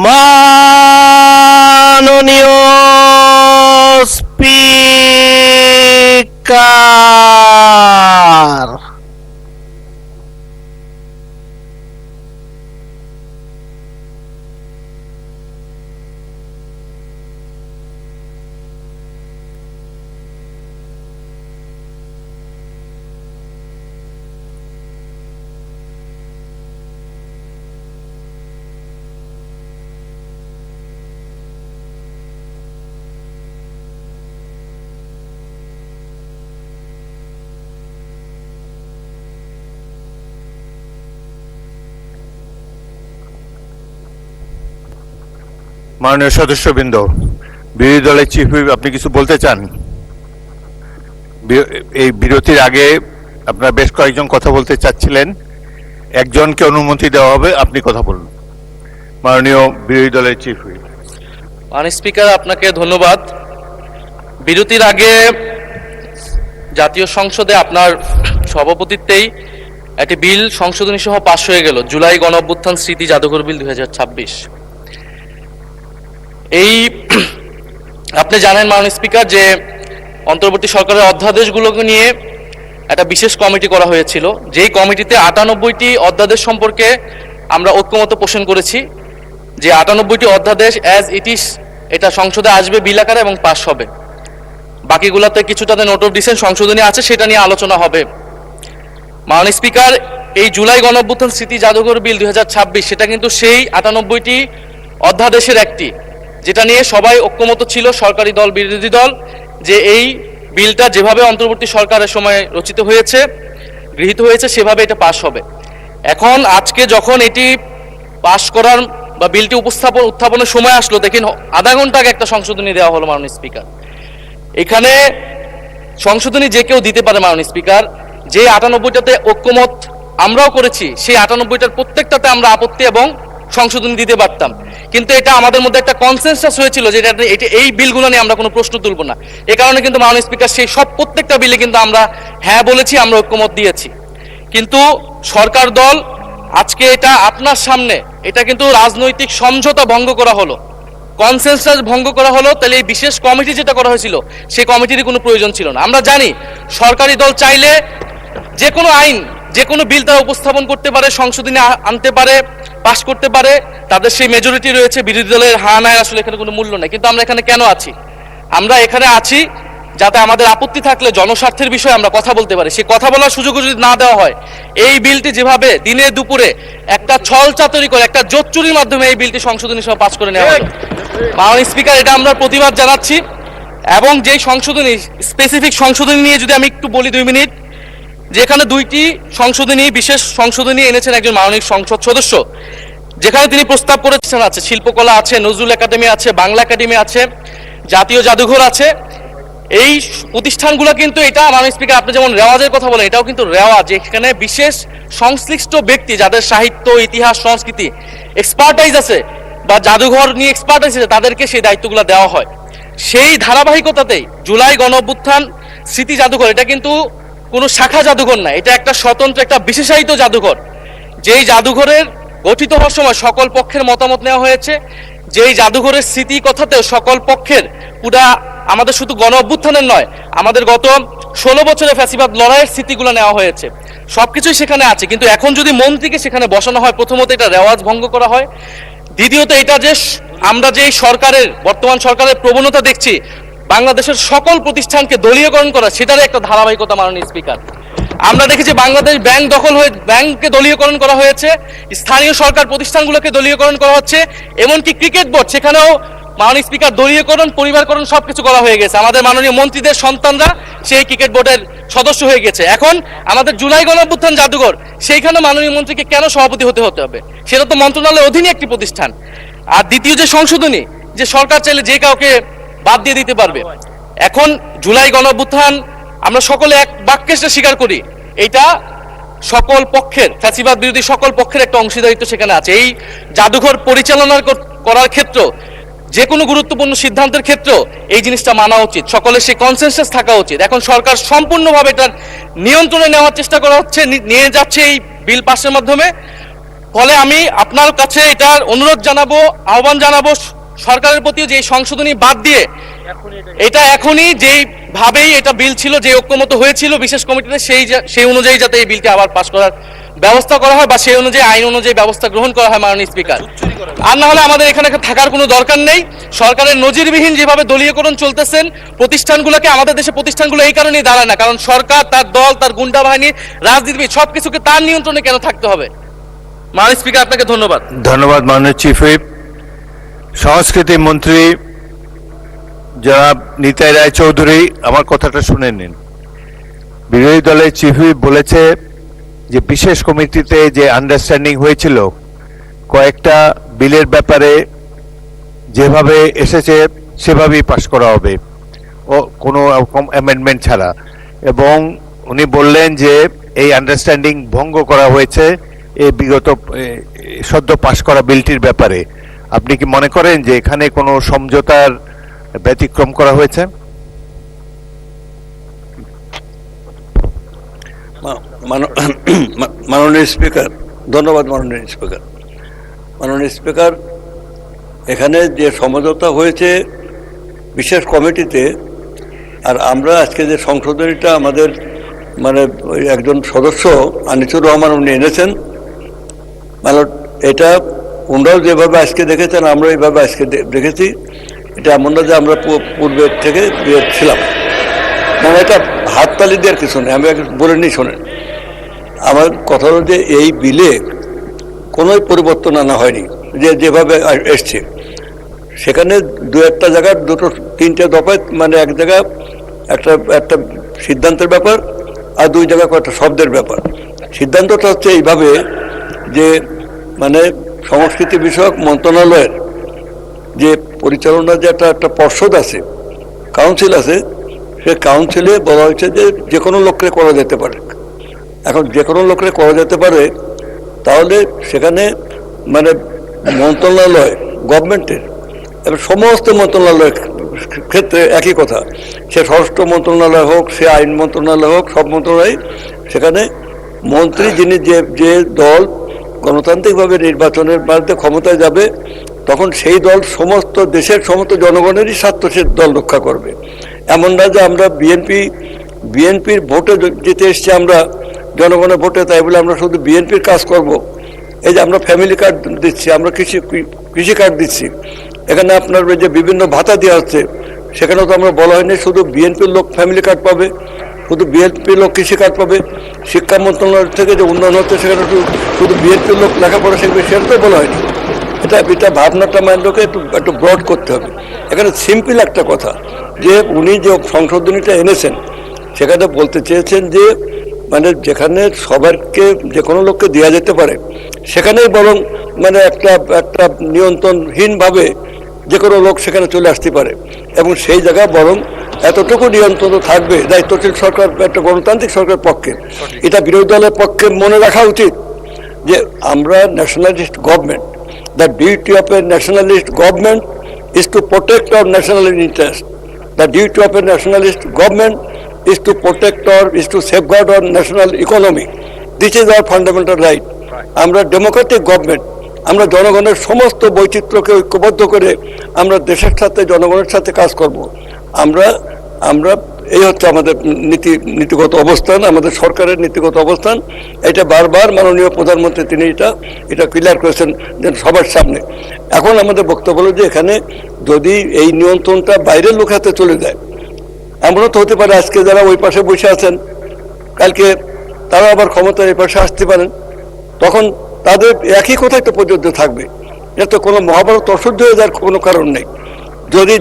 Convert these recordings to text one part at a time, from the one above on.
মাননীয় স্পিকার, মাননীয় সদস্যবৃন্দ, বিরোধী দলের চিফ হুইপ, আপনি কিছু বলতে চান? এই বিরতির আগে আপনারা বেশ কয়েকজন কথা বলতে চাচ্ছিলেন, একজনকে অনুমতি দেওয়া হবে, আপনি কথা বলুন। মাননীয় বিরোধী দলের চিফ হুইপ। মাননীয় স্পিকার, আপনাকে ধন্যবাদ। বিরতির আগে জাতীয় সংসদে আপনার সভাপতিত্বেই একটি বিল সংশোধনী সহ পাশ হয়ে গেল, জুলাই গণঅভ্যুত্থান স্মৃতি জাদুঘর বিল 2026। এই আপনি জানেন মাননীয় স্পিকার যে অন্তর্বর্তী সরকারের অধ্যাদেশগুলোকে নিয়ে একটা বিশেষ কমিটি করা হয়েছিল, যেই কমিটিতে 98টি অধ্যাদেশ সম্পর্কে আমরা ঐক্যমত পোষণ করেছি যে 98টি অধ্যাদেশ অ্যাজ ইট ইজ এটা সংসদে আসবে বিল আকারে এবং পাস হবে। বাকিগুলোতে কিছুটাতে নোট অফ ডিসেন্ট সংশোধনী আছে, সেটা নিয়ে আলোচনা হবে। মাননীয় স্পিকার, এই জুলাই গণঅভ্যুত্থান স্মৃতি জাদুঘর বিল 2026 সেটা কিন্তু সেই 98টি অধ্যাদেশের একটি, যেটা নিয়ে সবাই ঐক্যমত ছিল, সরকারি দল বিরোধী দল, যে এই বিলটা যেভাবে অন্তর্বর্তী সরকারের সময় রচিত হয়েছে, গৃহীত হয়েছে, সেভাবে এটা পাশ হবে। এখন আজকে যখন এটি পাশ করার বা বিলটি উত্থাপনের সময় আসলো, দেখেন আধা ঘন্টা আগে একটা সংশোধনী দেওয়া হলো। মাননীয় স্পিকার, এখানে সংশোধনী যে কেউ দিতে পারে মাননীয় স্পিকার। যে 98টাতে ঐক্যমত আমরাও করেছি, সেই 98টার প্রত্যেকটাতে আমরা আপত্তি এবং সংশোধনী দিতে পারতাম, কিন্তু এটা আমাদের মধ্যে একটা কনসেনসাস হয়েছিল যে এটা এই বিলগুলো নিয়ে আমরা কোনো প্রশ্ন তুলব না। এই কারণে কিন্তু মাননীয় স্পিকার সেই সব প্রত্যেকটা বিলে কিন্তু আমরা হ্যাঁ বলেছি, আমরা ঐক্যমত দিয়েছি। কিন্তু সরকার দল আজকে এটা আপনার সামনে, এটা কিন্তু রাজনৈতিক সমঝোতা ভঙ্গ করা হলো, কনসেনসাস ভঙ্গ করা হলো। তাহলে এই বিশেষ কমিটি যেটা করা হয়েছিল, সেই কমিটিরই কোনো প্রয়োজন ছিল না। আমরা জানি সরকারি দল চাইলে যে কোনো আইন, যে কোনো বিল তারা উপস্থাপন করতে পারে, সংশোধনী আনতে পারে, পাশ করতে পারে, তাদের সেই মেজরিটি রয়েছে। বিরোধী দলের হ্যাঁ নাই আসলে এখানে কোনো মূল্য নেই। কিন্তু আমরা এখানে কেন আছি? আমরা এখানে আছি যাতে আমাদের আপত্তি থাকলে জনস্বার্থের বিষয়ে আমরা কথা বলতে পারি। সেই কথা বলার সুযোগ যদি না দেওয়া হয়, এই বিলটি যেভাবে দিনে দুপুরে একটা ছল চাতুরি করে, একটা জোচ্চুরির মাধ্যমে এই বিলটি সংশোধনী সহ পাস করে নেওয়া হলো। মাননীয় স্পিকার, এটা আমরা প্রতিবাদ জানাচ্ছি। এবং যেই সংশোধনী, স্পেসিফিক সংশোধনী নিয়ে যদি আমি একটু বলি 2 মিনিট, যেখানে 2টি সংশোধনী, বিশেষ সংশোধনী এনেছেন একজন মাননীয় সংসদ সদস্য, যেখানে তিনি প্রস্তাব করেছেন আছে শিল্পকলা আছে, নজরুল একাডেমি আছে, বাংলা একাডেমি আছে, জাতীয় জাদুঘর আছে। এই প্রতিষ্ঠানগুলো কিন্তু, এটা মাননীয় স্পিকার আপনি যেমন রেওয়াজের কথা বলেন, এটাও কিন্তু রেওয়াজ, এখানে বিশেষ সংশ্লিষ্ট ব্যক্তি যাদের সাহিত্য, ইতিহাস, সংস্কৃতি এক্সপার্টাইজ আছে বা জাদুঘর নিয়ে এক্সপার্টাইজ আছে, তাদেরকে সেই দায়িত্বগুলো দেওয়া হয়। সেই ধারাবাহিকতাতেই জুলাই গণঅভ্যুত্থান স্মৃতি জাদুঘর, এটা কিন্তু কোনো শাখা জাদুঘর না, এটা একটা স্বতন্ত্র, একটা বিশেষায়িত জাদুঘর। যেই জাদুঘরের গঠিত হওয়ার সময় সকল পক্ষের মতামত নেওয়া হয়েছে, যেই জাদুঘরের স্মৃতি কথাতেও সকল পক্ষের, পুরা আমাদের শুধু গণ অভ্যুত্থানের নয়, আমাদের গত 16 বছরের ফ্যাসিবাদ লড়াইয়ের স্মৃতিগুলো নেওয়া হয়েছে, সবকিছুই সেখানে আছে। কিন্তু এখন যদি মন্ত্রীকে সেখানে বসানো হয়, প্রথমত এটা রেওয়াজ ভঙ্গ করা হয়, দ্বিতীয়ত এটা যে আমরা যে সরকারের, বর্তমান সরকারের প্রবণতা দেখছি বাংলাদেশের সকল প্রতিষ্ঠানকে দলীয়করণ করা, সেটারই একটা ধারাবাহিকতা। মাননীয় স্পিকার, আমরা দেখেছি বাংলাদেশ ব্যাংক দখল হয়ে ব্যাংককে দলীয়করণ করা হয়েছে, স্থানীয় সরকার প্রতিষ্ঠানগুলোকে দলীয়করণ করা হচ্ছে, এমনকি ক্রিকেট বোর্ড, সেখানেও মাননীয় স্পিকার দলীয়করণ, পরিবারকরণ সবকিছু করা হয়ে গেছে। আমাদের মাননীয় মন্ত্রীদের সন্তানরা সেই ক্রিকেট বোর্ডের সদস্য হয়ে গেছে। এখন আমাদের জুলাই গণঅভ্যুত্থান জাদুঘর, সেইখানে মাননীয় মন্ত্রীকে কেন সভাপতি হতে হবে? সেটা তো মন্ত্রণালয়ের অধীনে একটি প্রতিষ্ঠান। আর দ্বিতীয় যে সংশোধনী, যে সরকার চাইলে যে কাউকে বাদ দিয়ে দিতে পারবে। এখন জুলাই গণঅভ্যুত্থান আমরা সকলে এক বাক্যে স্বীকার করি, এটা সকল পক্ষের, ফ্যাসিবাদ বিরোধী সকল পক্ষের একটা অংশীদারিত্ব সেখানে আছে। এই জাদুঘর পরিচালনা করার ক্ষেত্রে, যে কোনো গুরুত্বপূর্ণ সিদ্ধান্তের ক্ষেত্রে এই জিনিসটা মানা উচিত, সকলের সেই কনসেনসাস থাকা উচিত। এখন সরকার সম্পূর্ণভাবে এটার নিয়ন্ত্রণে নেওয়ার চেষ্টা করা হচ্ছে, নিয়ে যাচ্ছে এই বিল পাসের মাধ্যমে। ফলে আমি আপনার কাছে এটার অনুরোধ জানাবো, আহ্বান জানাবো সরকারের প্রতি, যে এই সংশোধনী বাদ দিয়ে এটা এখনই যেইভাবেই এটা বিল ছিল, যে ঐক্যমত হয়েছিল বিশেষ কমিটিতে, সেই অনুযায়ী যাতে এই বিলটি আবার পাশ করার ব্যবস্থা করা হয়, বা সেই অনুযায়ী আইন অনুযায়ী ব্যবস্থা গ্রহণ করা হয় মাননীয় স্পিকার। আর না হলে আমাদের এখানে থাকার কোনো দরকার নেই। সরকারের নজিরবিহীন যেভাবে দলীয়করণ চলতেছেন প্রতিষ্ঠানগুলোকে, আমাদের দেশে প্রতিষ্ঠানগুলো এই কারণেই দাঁড়ায় না, কারণ সরকার, তার দল, তার গুন্ডা বাহিনী, রাজনীতিবিদ সবকিছুকে তার নিয়ন্ত্রণে কেন থাকতে হবে। মাননীয় স্পিকার, আপনাকে ধন্যবাদ। ধন্যবাদ মাননীয় চিফ হুইপ। সংস্কৃতি মন্ত্রী জনাব নিতাই রায় চৌধুরী, আমার কথাটা শুনে নিন। বিরোধী দলের চিফ হুইপ বলেছে যে বিশেষ কমিটিতে যে আন্ডারস্ট্যান্ডিং হয়েছিল কয়েকটা বিলের ব্যাপারে যেভাবে এসেছে সেভাবেই পাশ করা হবে, ও কোনো অ্যামেন্ডমেন্ট ছাড়া, এবং উনি বললেন যে এই আন্ডারস্ট্যান্ডিং ভঙ্গ করা হয়েছে এই বিগত সদ্য পাশ করা বিলটির ব্যাপারে। আপনি কি মনে করেন যে এখানে কোনো সমঝোতার ব্যতিক্রম করা হয়েছে? মাননীয় স্পিকার, ধন্যবাদ মাননীয় স্পিকার। মাননীয় স্পিকার, এখানে যে সমঝোতা হয়েছে বিশেষ কমিটিতে, আর আমরা আজকে যে সংশোধনীটা আমাদের মানে একজন সদস্য আনিসুর রহমান উনি এনেছেন, মানে এটা ওনারাও যেভাবে আজকে দেখেছেন আমরা এইভাবে আজকে দেখেছি। এটা এমন না যে আমরা পূর্বের থেকে ছিলাম, মানে এটা হাততালি দেওয়ার কিছু নেই। আমি বলে নিই, শোনেন, আমার কথা হলো যে এই বিলে কোনো পরিবর্তন আনা হয়নি, যেভাবে এসছে। সেখানে দু একটা জায়গার দুটো তিনটে দফায়, মানে এক জায়গা একটা সিদ্ধান্তের ব্যাপার, আর দুই জায়গা কয়েকটা শব্দের ব্যাপার। সিদ্ধান্তটা হচ্ছে এইভাবে যে মানে সংস্কৃতি বিষয়ক মন্ত্রণালয়ের যে পরিচালনা যে একটা পর্ষদ আছে, কাউন্সিল আছে, সে কাউন্সিলে বলা হয়েছে যে কোনো লোককে করা যেতে পারে। এখন যে কোনো লোককে করা যেতে পারে, তাহলে সেখানে মানে মন্ত্রণালয় গভর্নমেন্টের এবং সমস্ত মন্ত্রণালয়ের ক্ষেত্রে একই কথা, সে স্বরাষ্ট্র মন্ত্রণালয় হোক, সে আইন মন্ত্রণালয় হোক, সব মন্ত্রণালয়, সেখানে মন্ত্রী যিনি যে দল গণতান্ত্রিকভাবে নির্বাচনের মাধ্যমে ক্ষমতায় যাবে, তখন সেই দল সমস্ত দেশের সমস্ত জনগণেরই স্বার্থ সে দল রক্ষা করবে। এমন না যে আমরা বিএনপির ভোটে জিতে এসছি, আমরা জনগণের ভোটে, তাই বলে আমরা শুধু বিএনপির কাজ করব। এই যে আমরা ফ্যামিলি কার্ড দিচ্ছি, আমরা কৃষি কার্ড দিচ্ছি, এখানে আপনার যে বিভিন্ন ভাতা দেওয়া হচ্ছে, সেখানেও তো আমরা বলা হয়নি শুধু বিএনপির লোক ফ্যামিলি কার্ড পাবে, শুধু বিএনপির লোক কৃষি কার্ড পাবে। শিক্ষা মন্ত্রণালয় থেকে যে উন্নয়ন হচ্ছে, সেখানে শুধু বিএনপির লোক লেখাপড়া শিখবে, সেটা তো বলা হয়নি। এটা ভাবনাটা মাইন্ডকে একটু ব্রড করতে হবে। এখানে সিম্পল একটা কথা, যে উনি যে সংশোধনীটা এনেছেন সেখানে বলতে চেয়েছেন যে মানে যেখানে সবাইকে যে কোনো লোককে দেওয়া যেতে পারে, সেখানেই বরং মানে একটা নিয়ন্ত্রণহীনভাবে যে কোনো লোক সেখানে চলে আসতে পারে, এবং সেই জায়গায় বরং এতটুকু নিয়ন্ত্রণ থাকবে দায়িত্বশীল সরকার, একটা গণতান্ত্রিক সরকারের পক্ষে। এটা বিরোধী দলের পক্ষে মনে রাখা উচিত যে আমরা nationalist government, the duty of A nationalist government is to protect our national interest. The duty of a nationalist government is to protect is to safeguard our national economy. This is our fundamental right. আমরা Democratic government, আমরা জনগণের সমস্ত বৈচিত্র্যকে ঐক্যবদ্ধ করে আমরা দেশের সাথে জনগণের সাথে কাজ করব। আমরা এই হচ্ছে আমাদের নীতিগত অবস্থান, আমাদের সরকারের নীতিগত অবস্থান। এটা বারবার মাননীয় প্রধানমন্ত্রী তিনি এটা ক্লিয়ার করেছেন যে সবার সামনে। এখন আমাদের বক্তব্য হলো যে এখানে যদি এই নিয়ন্ত্রণটা বাইরের লোক হাতে চলে যায়, এমনও তো হতে পারে আজকে যারা ওই পাশে বসে আছেন, কালকে তারা আবার ক্ষমতার এই পাশে আসতে পারেন, তখন তাদের একই কথাই তো প্রযোজ্য থাকবে। এটা তো কোনো মহাভারত অসহ্য হয়ে যাওয়ার কোনো কারণ নেই। যদি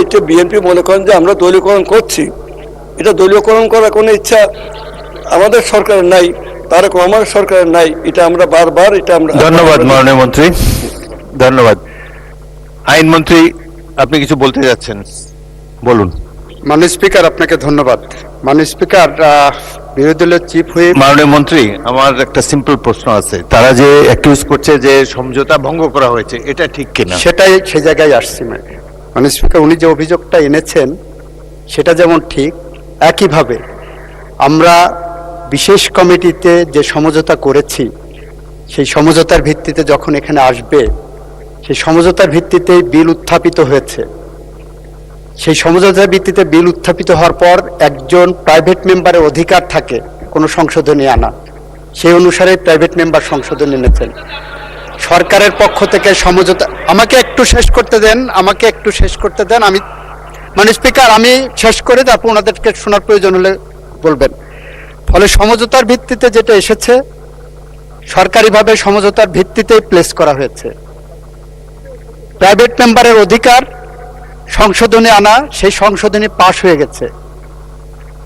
এটা বিএনপি মনে করেন যে আমরা দলীয়করণ করছি, এটা দলীয়করণ করার কোনো ইচ্ছা আমাদের সরকারের নাই, তারেক রহমানের সরকারের নাই। এটা আমরা বারবার আমরা ধন্যবাদ মাননীয় মন্ত্রী, ধন্যবাদ। আইনমন্ত্রী আপনি কিছু বলতে যাচ্ছেন, বলুন। মাননীয় স্পিকার, আপনাকে ধন্যবাদ। মাননীয় স্পিকার, বিরোধী দলের চিফ হুইপ। মাননীয় মন্ত্রী, আমার একটা সিম্পল প্রশ্ন আছে। তারা যে অ্যাকিউজ করছে যে সমঝোতা ভঙ্গ করা হয়েছে, এটা ঠিক কিনা? সেটাই সেই জায়গায় আসছি। মাননীয় স্পিকার, উনি যে অভিযোগটা এনেছেন সেটা যেমন ঠিক, একইভাবে আমরা বিশেষ কমিটিতে যে সমঝোতা করেছি সেই সমঝোতার ভিত্তিতে যখন এখানে আসবে, সেই সমঝোতার ভিত্তিতেই বিল উত্থাপিত হয়েছে। সেই সমঝোতার ভিত্তিতে বিল উত্থাপিত হওয়ার পর একজন প্রাইভেট মেম্বারের অধিকার থাকে কোনো সংশোধনী আনা, সেই অনুসারে প্রাইভেট মেম্বার সংশোধনী এনেছেন। সরকারের পক্ষ থেকে সমঝোতা, আমাকে একটু শেষ করতে দেন, আমি মানে স্পিকার আমি শেষ করে তারপর ওনাদেরকে শোনার প্রয়োজন হলে বলবেন। ফলে সমঝোতার ভিত্তিতে যেটা এসেছে, সরকারিভাবে সমঝোতার ভিত্তিতেই প্লেস করা হয়েছে। প্রাইভেট মেম্বারের অধিকার সংশোধনী আনা, সেই সংশোধনী পাশ হয়ে গেছে।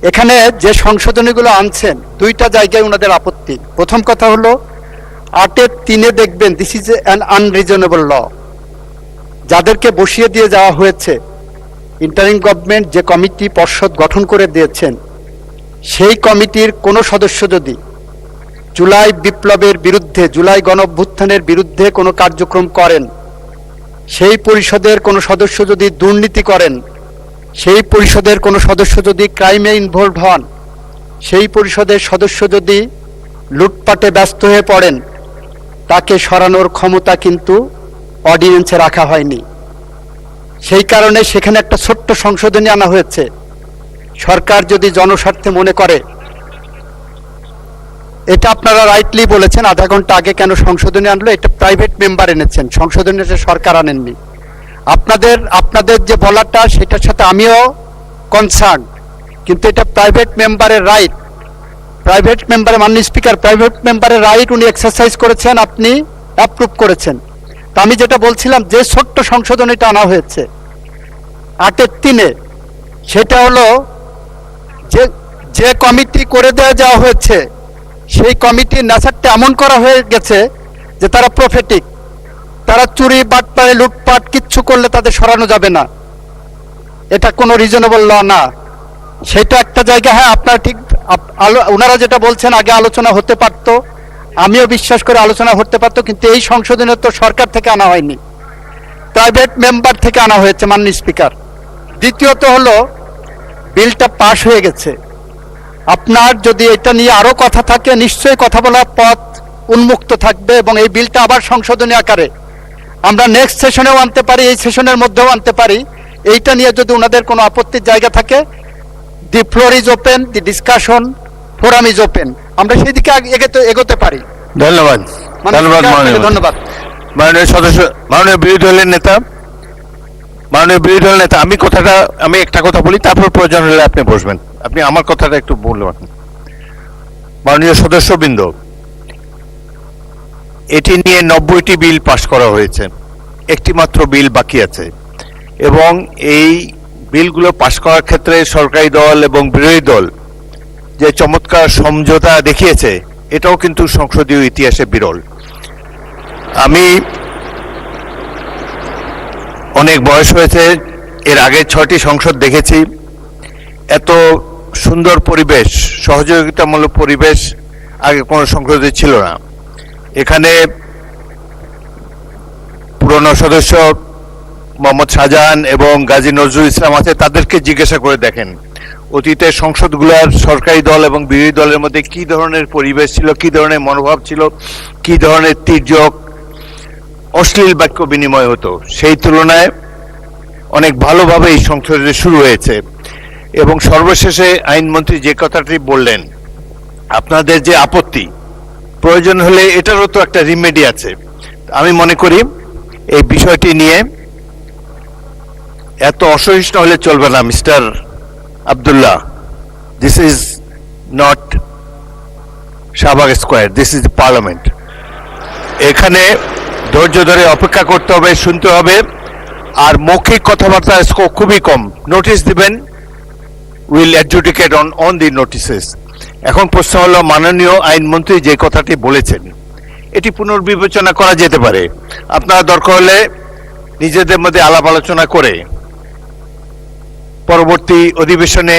এখানে যে সংশোধনীগুলো আনছেন, দুইটা জায়গায় ওনাদের আপত্তি। প্রথম কথা হলো 8-3 দেখবেন দিস ইজ অ্যান আনরিজনেবল ল। যাদেরকে বসিয়ে দিয়ে যাওয়া হয়েছে, ইন্টারিম গভর্নমেন্ট যে কমিটি পর্ষদ গঠন করে দিয়েছেন, সেই কমিটির কোনো সদস্য যদি জুলাই বিপ্লবের বিরুদ্ধে, জুলাই গণঅভ্যুত্থানের বিরুদ্ধে কোনো কার্যক্রম করেন, সেই পরিষদের কোনো সদস্য যদি দুর্নীতি করেন, সেই পরিষদের কোনো সদস্য যদি ক্রাইমে ইনভলভ হন, সেই পরিষদের সদস্য যদি লুটপাটে ব্যস্ত হয়ে পড়েন, তাকে সরানোর ক্ষমতা কিন্তু অর্ডিন্যান্সে রাখা হয়নি। সেই কারণে সেখানে একটা ছোট্ট সংশোধনী আনা হয়েছে। সরকার যদি জনস্বার্থে মনে করে, এটা আপনারা রাইটলি বলেছেন, আধা ঘন্টা আগে কেন সংশোধনী আনলো, এটা প্রাইভেট মেম্বার এনেছেন, সংশোধনীটা সরকার আনেননি। আপনাদের যে বলাটা, সেটার সাথে আমিও কনসার্ন, কিন্তু এটা প্রাইভেট মেম্বারের রাইট। প্রাইভেট মেম্বারের, মাননীয় স্পিকার, প্রাইভেট মেম্বারের রাইট উনি এক্সারসাইজ করেছেন, আপনি অ্যাপ্রুভ করেছেন। তা আমি যেটা বলছিলাম, যে ছোট্ট সংশোধনীটা আনা হয়েছে 8-3, সেটা হলো যে কমিটি করে যাওয়া হয়েছে, সেই কমিটির নেচারটা এমন করা হয়ে গেছে যে তারা প্রফেটিক, তারা চুরি বাটপাড়ে লুটপাট কিচ্ছু করলে তাদের সরানো যাবে না। এটা কোনো রিজনেবল ল না। সেটা একটা জায়গা, হ্যাঁ আপনারা ঠিক, ওনারা যেটা বলছেন আগে আলোচনা হতে পারতো, আমিও বিশ্বাস করে আলোচনা হতে পারতো, কিন্তু এই সংশোধনী তো সরকার থেকে আনা হয়নি, প্রাইভেট মেম্বার থেকে আনা হয়েছে, মাননীয় স্পিকার। দ্বিতীয়ত হলো, বিলটা পাশ হয়ে গেছে। আপনার যদি এটা নিয়ে আরো কথা থাকে, নিশ্চয়ই কথা বলার পথ উন্মুক্ত থাকবে, এবং এই বিলটা আবার সংশোধনী আকারে আমরা নেক্সট সেশনেও আনতে পারি, এই সেশনের মধ্যেও আনতে পারি। এইটা নিয়ে যদি ওনাদের কোনো আপত্তির জায়গা থাকে, দি floor is open, the discussion forum is open, আমরা সেই দিকে এগোতে পারি। ধন্যবাদ। ধন্যবাদ। মাননীয় সদস্য, মাননীয় বিরোধী দলের নেতা, আমি একটা কথা বলি, তারপর প্রয়োজন হলে আপনি বসবেন। আপনি আমার কথাটা একটু বলবেন। মাননীয় সদস্যবৃন্দ, এটি নিয়ে 90টি বিল পাশ করা হয়েছে, একটি মাত্র বিল বাকি আছে, এবং এই বিলগুলো পাশ করার ক্ষেত্রে সরকারি দল এবং বিরোধী দল যে চমৎকার সমঝোতা দেখিয়েছে, এটাও কিন্তু সংসদীয় ইতিহাসে বিরল। আমি অনেক বয়স হয়েছে, এর আগে 6টি সংসদ দেখেছি। এত সুন্দর পরিবেশ, সহযোগিতামূলক পরিবেশ আগে কোনো সংসদে ছিল না। এখানে পুরনো সদস্য মোহাম্মদ শাহজাহান এবং গাজী নজরুল ইসলাম আছে, তাদেরকে জিজ্ঞাসা করে দেখেন অতীতের সংসদগুলোর সরকারি দল এবং বিরোধী দলের মধ্যে কি ধরনের পরিবেশ ছিল, কি ধরনের মনোভাব ছিল, কি ধরনের তির্যক অশ্লীল বাক্য বিনিময় হতো। সেই তুলনায় অনেক ভালোভাবে এই সংসদে শুরু হয়েছে। এবং সর্বশেষে আইনমন্ত্রী যে কথাটি বললেন, আপনাদের যে আপত্তি, প্রয়োজন হলে এটারও তো একটা রিমেডি আছে। আমি মনে করি এই বিষয়টি নিয়ে এত অসহিষ্ণু হলে চলবে না। Mister Abdullah, this is not Shahbag square, this is parliament. এখানে ধৈর্য ধরে অপেক্ষা করতে হবে, শুনতে হবে, আর মৌখিক কথাবার্তা খুবই কম। নোটিশ দিবেন, will adjudicate on the notices. এখন প্রশ্ন হলো, মাননীয় আইনমন্ত্রী যে কথাটি বলেছেন, এটি পুনর্বিবেচনা করা যেতে পারে। আপনারা দরকার হলে নিজেদের মধ্যে আলাপ আলোচনা করে পরবর্তী অধিবেশনে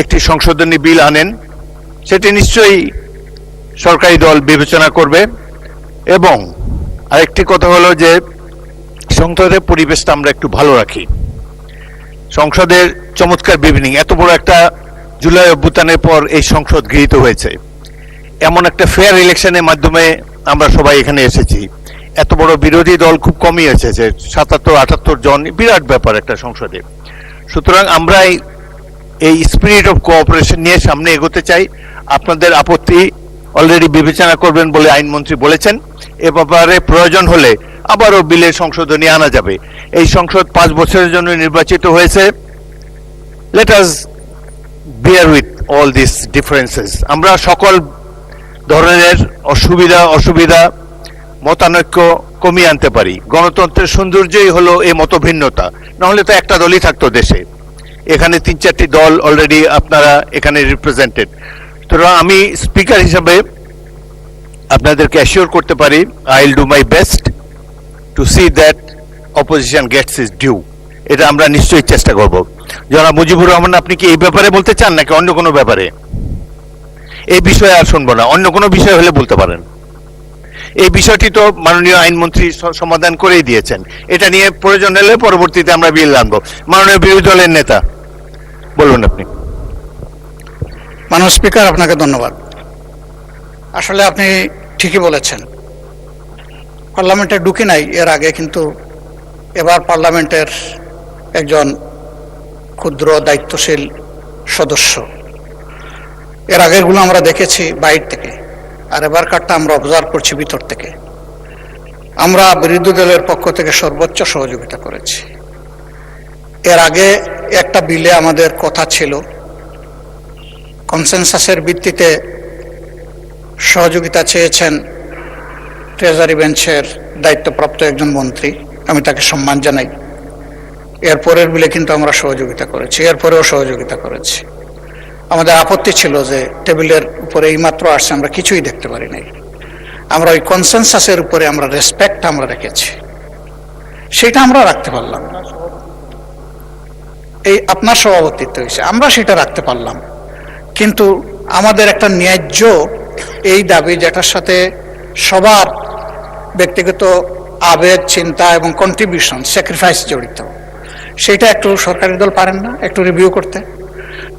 একটি সংশোধনী বিল আনেন, সেটি নিশ্চয়ই সরকারি দল বিবেচনা করবে। এবং আরেকটি কথা হলো যে সংসদের পরিবেশটা আমরা একটু ভালো রাখি। সংসদের চমৎকার বিভিনিং, এত বড় একটা জুলাই অভ্যুত্থানের পর এই সংসদ গৃহীত হয়েছে, এমন একটা ফেয়ার ইলেকশনের মাধ্যমে আমরা সবাই এখানে এসেছি, এত বড় বিরোধী দল খুব কমই এসেছে, 77-78 জন, বিরাট ব্যাপার একটা সংসদে। সুতরাং আমরা এই স্পিরিট অফ কোঅপারেশন নিয়ে সামনে এগোতে চাই। আপনাদের আপত্তি অলরেডি বিবেচনা করবেন বলে আইনমন্ত্রী বলেছেন। এ ব্যাপারে প্রয়োজন হলে আবারও বিলে সংশোধনী আনা যাবে। এই সংসদ 5 বছরের জন্য নির্বাচিত হয়েছে। Let us bear with all these differences. আমরা সকল ধরনের অসুবিধা মতানৈক্য কমিয়ে আনতে পারি। গণতন্ত্রের সৌন্দর্যই হলো এই মতভিন্নতা, নাহলে তো একটা দলই থাকতো দেশে। এখানে 3-4টি দল অলরেডি আপনারা এখানে রিপ্রেজেন্টেড। তো আমি স্পিকার হিসাবে আপনাদেরকে অ্যাসিওর করতে পারি, I will do my best to see that opposition gets is due. এটা আমরা নিশ্চয়ই চেষ্টা করব। জনাব মুজিবুর রহমান, আপনি কি এই ব্যাপারে বলতে চান নাকি অন্য কোনো ব্যাপারে? এই বিষয়ে আর শুনবো না, অন্য কোনো বিষয় হলে বলতে পারেন। এই বিষয়টি তো মাননীয় আইনমন্ত্রী সমাধান করেই দিয়েছেন। এটা নিয়ে প্রয়োজন হলে পরবর্তীতে আমরা বিল আনবো। মাননীয় বিরোধী দলের নেতা, বলুন আপনি। মাননীয় স্পিকার, আপনাকে ধন্যবাদ। আসলে আপনি ঠিকই বলেছেন, পার্লামেন্টে ঢুকি নাই এর আগে, কিন্তু এবার পার্লামেন্টের একজন ক্ষুদ্র দায়িত্বশীল সদস্য। এর আগেরগুলো আমরা দেখেছি বাইরে থেকে, আর এবারকারটা আমরা অবজার্ভ করছি ভিতর থেকে। আমরা বিরোধী দলের পক্ষ থেকে সর্বোচ্চ সহযোগিতা করেছি। এর আগে একটা বিলে আমাদের কথা ছিল, কনসেনসাসের ভিত্তিতে সহযোগিতা চেয়েছেন ট্রেজারি বেঞ্চের দায়িত্বপ্রাপ্ত একজন মন্ত্রী, আমি তাকে সম্মান জানাই। এরপরের বিলে কিন্তু আমরা সহযোগিতা করেছি, এরপরেও সহযোগিতা করেছি। আমাদের আপত্তি ছিল যে টেবিলের উপরে এইমাত্র আসছে, আমরা কিছুই দেখতে পারি নাই। আমরা ওই কনসেনসাসের উপরে আমরা রেসপেক্ট আমরা রেখেছি, সেটা আমরা রাখতে পারলাম। এই আপনার সভাপতিত্ব হয়েছে, আমরা সেটা রাখতে পারলাম। কিন্তু আমাদের একটা ন্যায্য এই দাবি, যেটার সাথে সবার ব্যক্তিগত আবেগ, চিন্তা এবং কন্ট্রিবিউশন, স্যাক্রিফাইস জড়িত, সেটা একটু সরকারি দল পারেন না একটু রিভিউ করতে?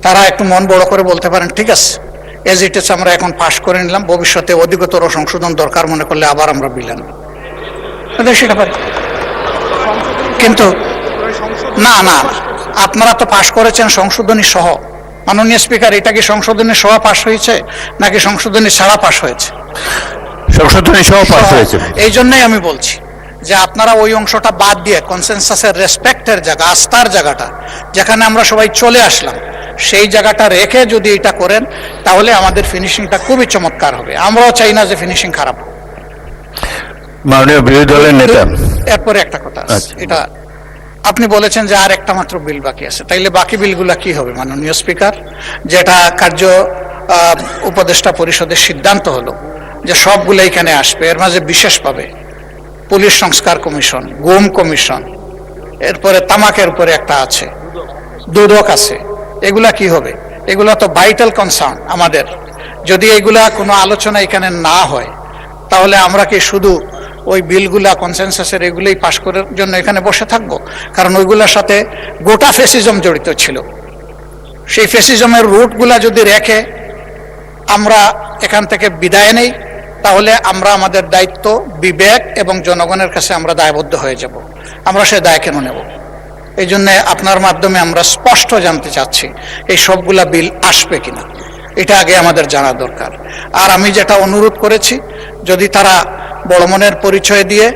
তারা একটু মন বড় করে বলতে পারেন, ঠিক আছে, এজ ইট ইজ আমরা এখন পাশ করে নিলাম, ভবিষ্যতে অধিকতর সংশোধন দরকার মনে করলে আবার আমরা বিল আনব, সেটা পারি। কিন্তু না না, আপনারা তো পাশ করেছেন সংশোধনী সহ। মাননীয় স্পিকার, এটা কি সংশোধনী সহ পাশ হয়েছে নাকি সংশোধনী ছাড়া পাশ হয়েছে? সংশোধনী সহ পাশ হয়েছে। এই জন্যই আমি বলছি যে আপনারা ওই অংশটা বাদ দিয়ে কনসেনসাসের রেসপেক্টের জায়গা, আস্থার জায়গাটা, যেখানে আমরা সবাই চলে আসলাম, সেই জায়গাটা রেখে যদি এটা করেন, তাহলে আমাদের ফিনিশিংটা খুবই চমৎকার হবে। আমরাও চাই না যে ফিনিশিং খারাপ হোক। মাননীয় বিরোধী দলের নেতা, এরপরে একটা কথা আছে, এটা আপনি বলেছেন যে আর একটা মাত্র বিল বাকি আছে, তাইলে বাকি বিলগুলা কি হবে? মাননীয় স্পিকার, যেটা কার্য উপদেষ্টা পরিষদের সিদ্ধান্ত হলো যে সবগুলো এখানে আসবে, এর মাঝে বিশেষভাবে পুলিশ সংস্কার কমিশন, গুম কমিশন, এরপরে তামাকের উপরে একটা আছে, দুদক আছে, এগুলা কি হবে? এগুলা তো ভাইটাল কনসার্ন আমাদের। যদি এগুলা কোনো আলোচনা এখানে না হয়, তাহলে আমরা কি শুধু ওই বিলগুলা কনসেনসাসের এগুলোই পাশ করার জন্য এখানে বসে থাকবো? কারণ ওইগুলোর সাথে গোটা ফ্যাসিজম জড়িত ছিল। সেই ফ্যাসিজমের রুটগুলা যদি রেখে আমরা এখান থেকে বিদায় নেই, তাহলে আমরা আমাদের দায়িত্ব, বিবেক এবং জনগণের কাছে আমরা দায়বদ্ধ হয়ে যাব। আমরা সে দায় কেন নেব? এই জন্য আপনার মাধ্যমে আমরা স্পষ্ট জানতে চাচ্ছি এই সবগুলা বিল আসবে কিনা, এটা আগে আমাদের জানা দরকার। আর আমি যেটা অনুরোধ করেছি, যদি তারা বড় মনের পরিচয় দিয়ে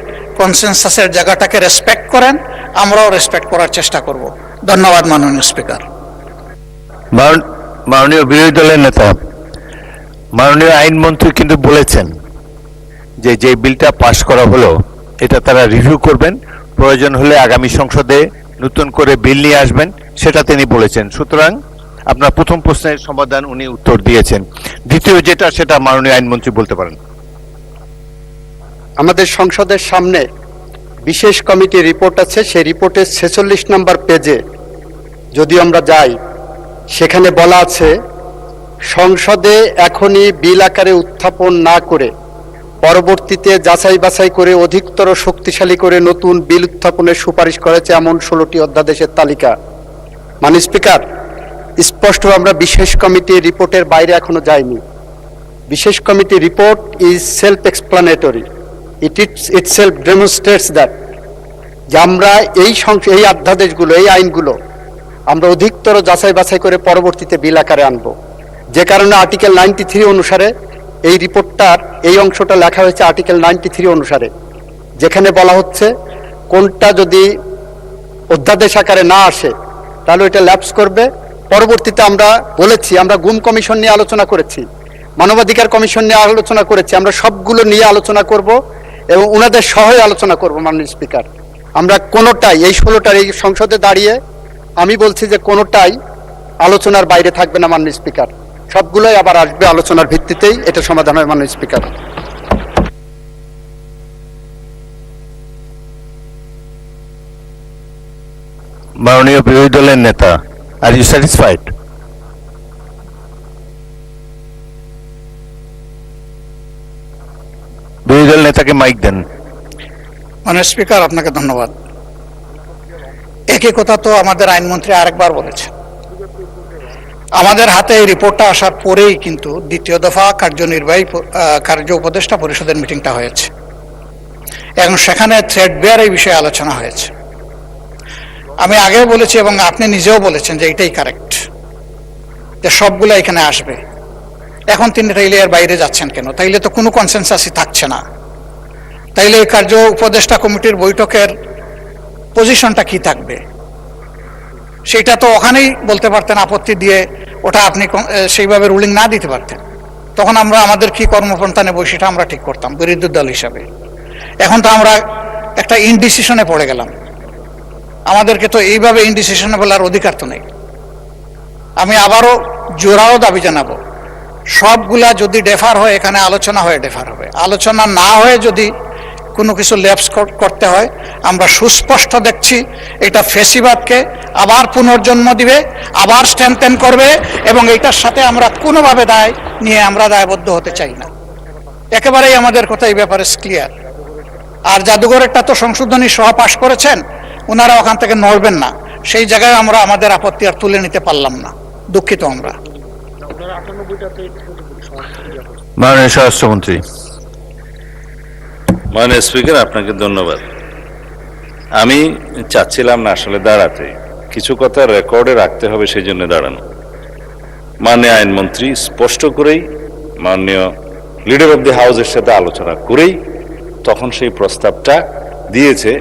কনসেনসাসের জায়গাটাকে রেসপেক্ট করেন, আমরাও রেসপেক্ট করার চেষ্টা করব। ধন্যবাদ মাননীয় স্পিকার। মাননীয় বিরোধী দলের নেতা, মাননীয় আইনমন্ত্রী কিন্তু বলেছেন যে যে বিলটা পাশ করা হলো এটা তারা রিভিউ করবেন, প্রয়োজন হলে আগামী সংসদে নতুন করে বিল নিয়ে আসবেন, সেটা তিনি বলেছেন। সুতরাং আপনার প্রথম প্রশ্নের সমাধান উনি উত্তর দিয়েছেন। দ্বিতীয় যেটা, সেটা মাননীয় আইনমন্ত্রী বলতে পারেন। আমাদের সংসদের সামনে বিশেষ কমিটির রিপোর্ট আছে, সেই রিপোর্টের 46 নম্বর পেজে যদি আমরা যাই, সেখানে বলা আছে সংসদে এখনই বিল আকারে উত্থাপন না করে পরবর্তীতে যাচাই বাছাই করে অধিকতর শক্তিশালী করে নতুন বিল উত্থাপনের সুপারিশ করেছে এমন 16টি অধ্যাদেশের তালিকা। মাননীয় স্পিকার, স্পষ্ট আমরা বিশেষ কমিটির রিপোর্টের বাইরে এখনো যাইনি। বিশেষ committee report is self explanatory, it itself demonstrates that যে আমরা এই অধ্যাদেশগুলো, এই আইনগুলো আমরা অধিকতর যাচাই বাছাই করে পরবর্তীতে বিল আকারে আনবো। যে কারণে আর্টিকেল 93 অনুসারে এই রিপোর্টটার এই অংশটা লেখা হয়েছে আর্টিকেল 93 অনুসারে, যেখানে বলা হচ্ছে কোনটা যদি অধ্যাদেশ আকারে না আসে তাহলে এটা ল্যাপস করবে। পরবর্তীতে আমরা বলেছি, আমরা গুম কমিশন নিয়ে আলোচনা করেছি, মানবাধিকার কমিশন নিয়ে আলোচনা করেছি, আমরা সবগুলো নিয়ে আলোচনা করব এবং ওনাদের সহায় আলোচনা করব। মাননীয় স্পিকার, আমরা কোনোটাই এই 16টার এই সংসদে দাঁড়িয়ে আমি বলছি যে কোনোটাই আলোচনার বাইরে থাকবে না মাননীয় স্পিকার, সবগুলোই আবার আসবে আলোচনার ভিত্তিতেই এটা সমাধান হয় মাননীয় স্পিকার। মাননীয় বিরোধী দলের নেতা, আর ইউ স্যাটিসফাইড? বিরোধী দল নেতাকে মাইক দেন। মাননীয় স্পিকার, আপনাকে ধন্যবাদ। একই কথা তো আমাদের আইনমন্ত্রী আরেকবার বলেছেন। আমাদের হাতে এই রিপোর্টটা আসার পরেই কিন্তু দ্বিতীয় দফা কার্য উপদেষ্টা পরিষদের মিটিংটা হয়েছে এবং সেখানে থ্রেড বেয়ার এই বিষয়ে আলোচনা হয়েছে। আমি আগেও বলেছি এবং আপনি নিজেও বলেছেন যে এটাই কারেক্ট, যে সবগুলো এখানে আসবে। এখন তিনি তাইলে এর বাইরে যাচ্ছেন কেন? তাইলে তো কোনো কনসেনসাসই থাকছে না। তাইলে এই কার্য উপদেষ্টা কমিটির বৈঠকের পজিশনটা কি থাকবে সেটা তো ওখানেই বলতে পারতেন, আপত্তি দিয়ে ওটা আপনি সেইভাবে রুলিং না দিতে পারতেন। তখন আমরা আমাদের কি কর্মপন্থা নেব সেটা আমরা ঠিক করতাম বিরোধী দল হিসাবে। এখন তো আমরা একটা ইনডিসিশনে পড়ে গেলাম। আমাদেরকে তো এইভাবে ইনডিসিশনে বলার অধিকার তো নেই। আমি আবারও জোরালো দাবি জানাবো, সবগুলা যদি ডেফার হয় এখানে আলোচনা হয়ে ডেফার হবে। আলোচনা না হয়ে যদি কোনো কিছু ল্যাপস করতে হয়, আমরা সুস্পষ্ট দেখছি এটা ফেসিবাদকে আবার পুনর্জন্ম দিবে, আবার স্ট্রেংথেন করবে এবং এইটার সাথে আমরা কোনোভাবে দায় নিয়ে আমরা দায়বদ্ধ হতে চাই না। একেবারেই আমাদের কথা এই ব্যাপারে ক্লিয়ার। আর জাদুঘরেরটা তো সংশোধনী সহ পাশ করেছেন, ওনারা ওখান থেকে নড়বেন না। সেই জায়গায় আমরা আমাদের আপত্তি আর তুলে নিতে পারলাম না, দুঃখিত আমরা। মাননীয় স্বরাষ্ট্রমন্ত্রী। মাননীয় স্পিকার, আপনাকে ধন্যবাদ। আমি চাচ্ছিলাম না আসলে দাঁড়াতে, কিছু কথা রেকর্ডে রাখতে হবে সেই জন্য দাঁড়ানো। মাননীয় আইনমন্ত্রী স্পষ্ট করেই মাননীয় লিডার অব দি হাউসের সাথে আলোচনা করেই তখন সেই প্রস্তাবটা দিয়েছে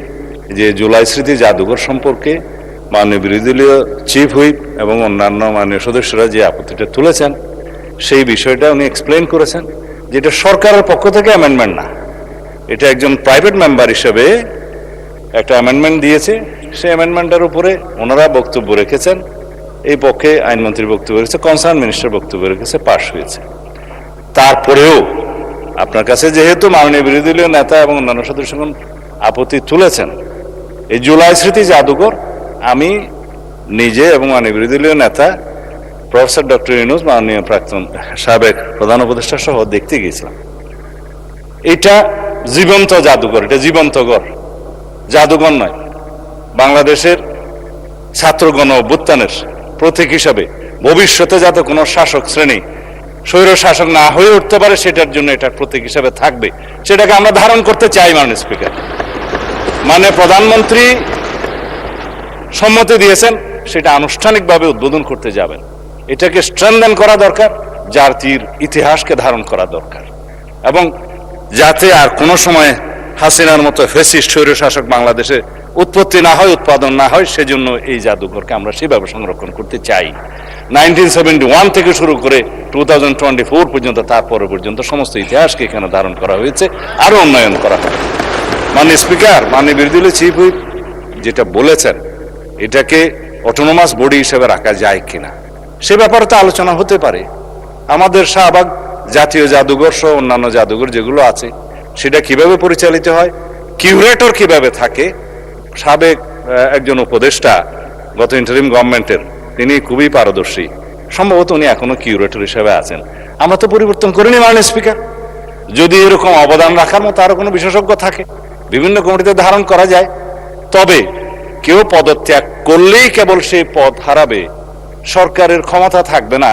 যে জুলাই স্মৃতি জাদুঘর সম্পর্কে মাননীয় বিরোধী দলীয় চিফ হুইপ এবং অন্যান্য মাননীয় সদস্যরা যে আপত্তিটা তুলেছেন সেই বিষয়টা উনি এক্সপ্লেন করেছেন, যেটা সরকারের পক্ষ থেকে অ্যামেন্ডমেন্ট না, এটা একজন প্রাইভেট মেম্বার হিসেবে একটা অ্যামেন্ডমেন্ট দিয়েছে। সেই অ্যামেন্ডমেন্টের উপরে ওনারা বক্তব্য রেখেছেন, এই পক্ষে আইনমন্ত্রীর বক্তব্য রেখেছে, কনসার্ন মিনিস্টার বক্তব্য রেখেছে, পাশ হয়েছে। তারপরেও আপনার কাছে যেহেতু মাননীয় বিরোধী দলীয় নেতা এবং অন্যান্য সদস্যগণ আপত্তি তুলেছেন, এই জুলাই স্মৃতি জাদুঘর আমি নিজে এবং মাননীয় বিরোধী দলীয় নেতা প্রফেসর ডক্টর ইউনূস, মাননীয় প্রাক্তন সাবেক প্রধান উপদেষ্টা সহ দেখতে গিয়েছিলাম। এটা জীবন্ত জাদুঘর, এটা জীবন্ত ঘর, জাদুঘর নয়। বাংলাদেশের ছাত্রগণ অভ্যুত্থানের প্রতীক হিসাবে ভবিষ্যতে যাতে কোনো শাসক শ্রেণী স্বৈর শাসক না হয়ে উঠতে পারে সেটার জন্য এটার প্রতীক হিসাবে থাকবে, সেটাকে আমরা ধারণ করতে চাই। মাননীয় স্পিকার, মানে প্রধানমন্ত্রী সম্মতি দিয়েছেন, সেটা আনুষ্ঠানিকভাবে উদ্বোধন করতে যাবেন। এটাকে স্ট্রেংথেন করা দরকার, জাতির ইতিহাসকে ধারণ করা দরকার, এবং যাতে আর কোনো সময় হাসিনার মতো ফ্যাসিস্ট স্বৈরশাসক বাংলাদেশে উৎপত্তি না হয়, উৎপাদন না হয়, সেজন্য এই জাদুঘরকে আমরা সেভাবে সংরক্ষণ করতে চাই। 1971 থেকে শুরু করে 2024 পর্যন্ত, তারপরে পর্যন্ত সমস্ত ইতিহাসকে এখানে ধারণ করা হয়েছে, আরো উন্নয়ন করা হবে। মাননীয় স্পিকার, মাননীয় বিরোধী দলীয় চিফ হুইপ যেটা বলেছেন, এটাকে অটোনোমাস বডি হিসেবে রাখা যায় কিনা সে ব্যাপারে তো আলোচনা হতে পারে। আমাদের শাহবাগ জাতীয় জাদুঘর সহ অন্যান্য জাদুঘর যেগুলো আছে সেটা কিভাবে পরিচালিত হয়, কিউরেটর কিভাবে থাকে। সাবেক একজন উপদেষ্টা গত ইন্টারিম গভর্নমেন্টের, তিনি খুবই পারদর্শী, সম্ভবত উনি এখনো কিউরেটর হিসেবে আছেন। আমরা তো পরিবর্তন করিনি মাননীয় স্পিকার। যদি এরকম অবদান রাখার মতো আরো কোনো বিশেষজ্ঞ থাকে, বিভিন্ন কমিটিতে ধারণ করা যায়। তবে কেউ পদত্যাগ করলেই কেবল সেই পদ হারাবে, সরকারের ক্ষমতা থাকবে না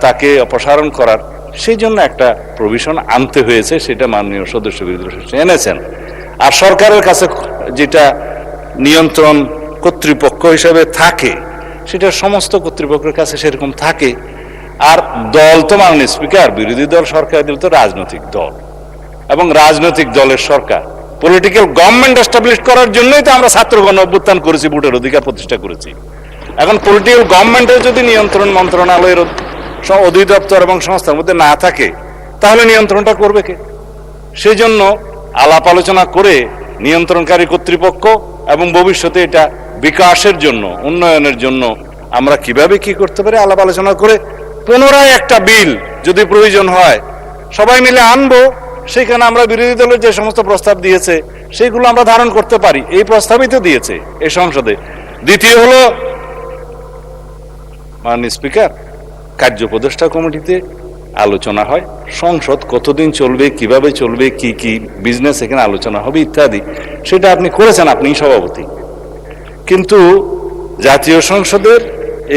তাকে অপসারণ করার, সেই জন্য একটা প্রভিশন আনতে হয়েছে, সেটা মাননীয় সদস্য বিরোধী দল এনেছেন। আর সরকারের কাছে যেটা নিয়ন্ত্রণ কর্তৃপক্ষ হিসেবে থাকে, সেটা সমস্ত কর্তৃপক্ষের কাছে সেরকম থাকে। আর দল তো মাননীয় স্পিকার, বিরোধী দল সরকার দল তো রাজনৈতিক দল, এবং রাজনৈতিক দলের সরকার পলিটিক্যাল গভর্নমেন্ট এস্টাবলিশ করার জন্যই তো আমরা ছাত্র গণ অভ্যুত্থান করেছি, ভোটের অধিকার প্রতিষ্ঠা করেছি। এখন পলিটিক্যাল গভর্নমেন্টের যদি নিয়ন্ত্রণ মন্ত্রণালয়ের অধিদপ্তর এবং সংস্থার মধ্যে না থাকে, তাহলে নিয়ন্ত্রণটা করবে কে? সেই জন্য আলাপ আলোচনা করে নিয়ন্ত্রণকারী কর্তৃপক্ষ এবং ভবিষ্যতে এটা বিকাশের জন্য, উন্নয়নের জন্য আমরা কিভাবে কি করতে পারি আলাপ আলোচনা করে পুনরায় একটা বিল যদি প্রয়োজন হয় সবাই মিলে আনবো। সেখানে আমরা বিরোধী দলের যে সমস্ত প্রস্তাব দিয়েছে সেইগুলো আমরা ধারণ করতে পারি, এই প্রস্তাবিত দিয়েছে এই সংসদে। দ্বিতীয় হলো মাননীয় স্পিকার, কার্য উপদেষ্টা কমিটিতে আলোচনা হয়, সংসদ কতদিন চলবে, কিভাবে চলবে, কি কি বিজনেস এখানে আলোচনা হবে ইত্যাদি, সেটা আপনি করেছেন, আপনি সভাপতি। কিন্তু জাতীয় সংসদের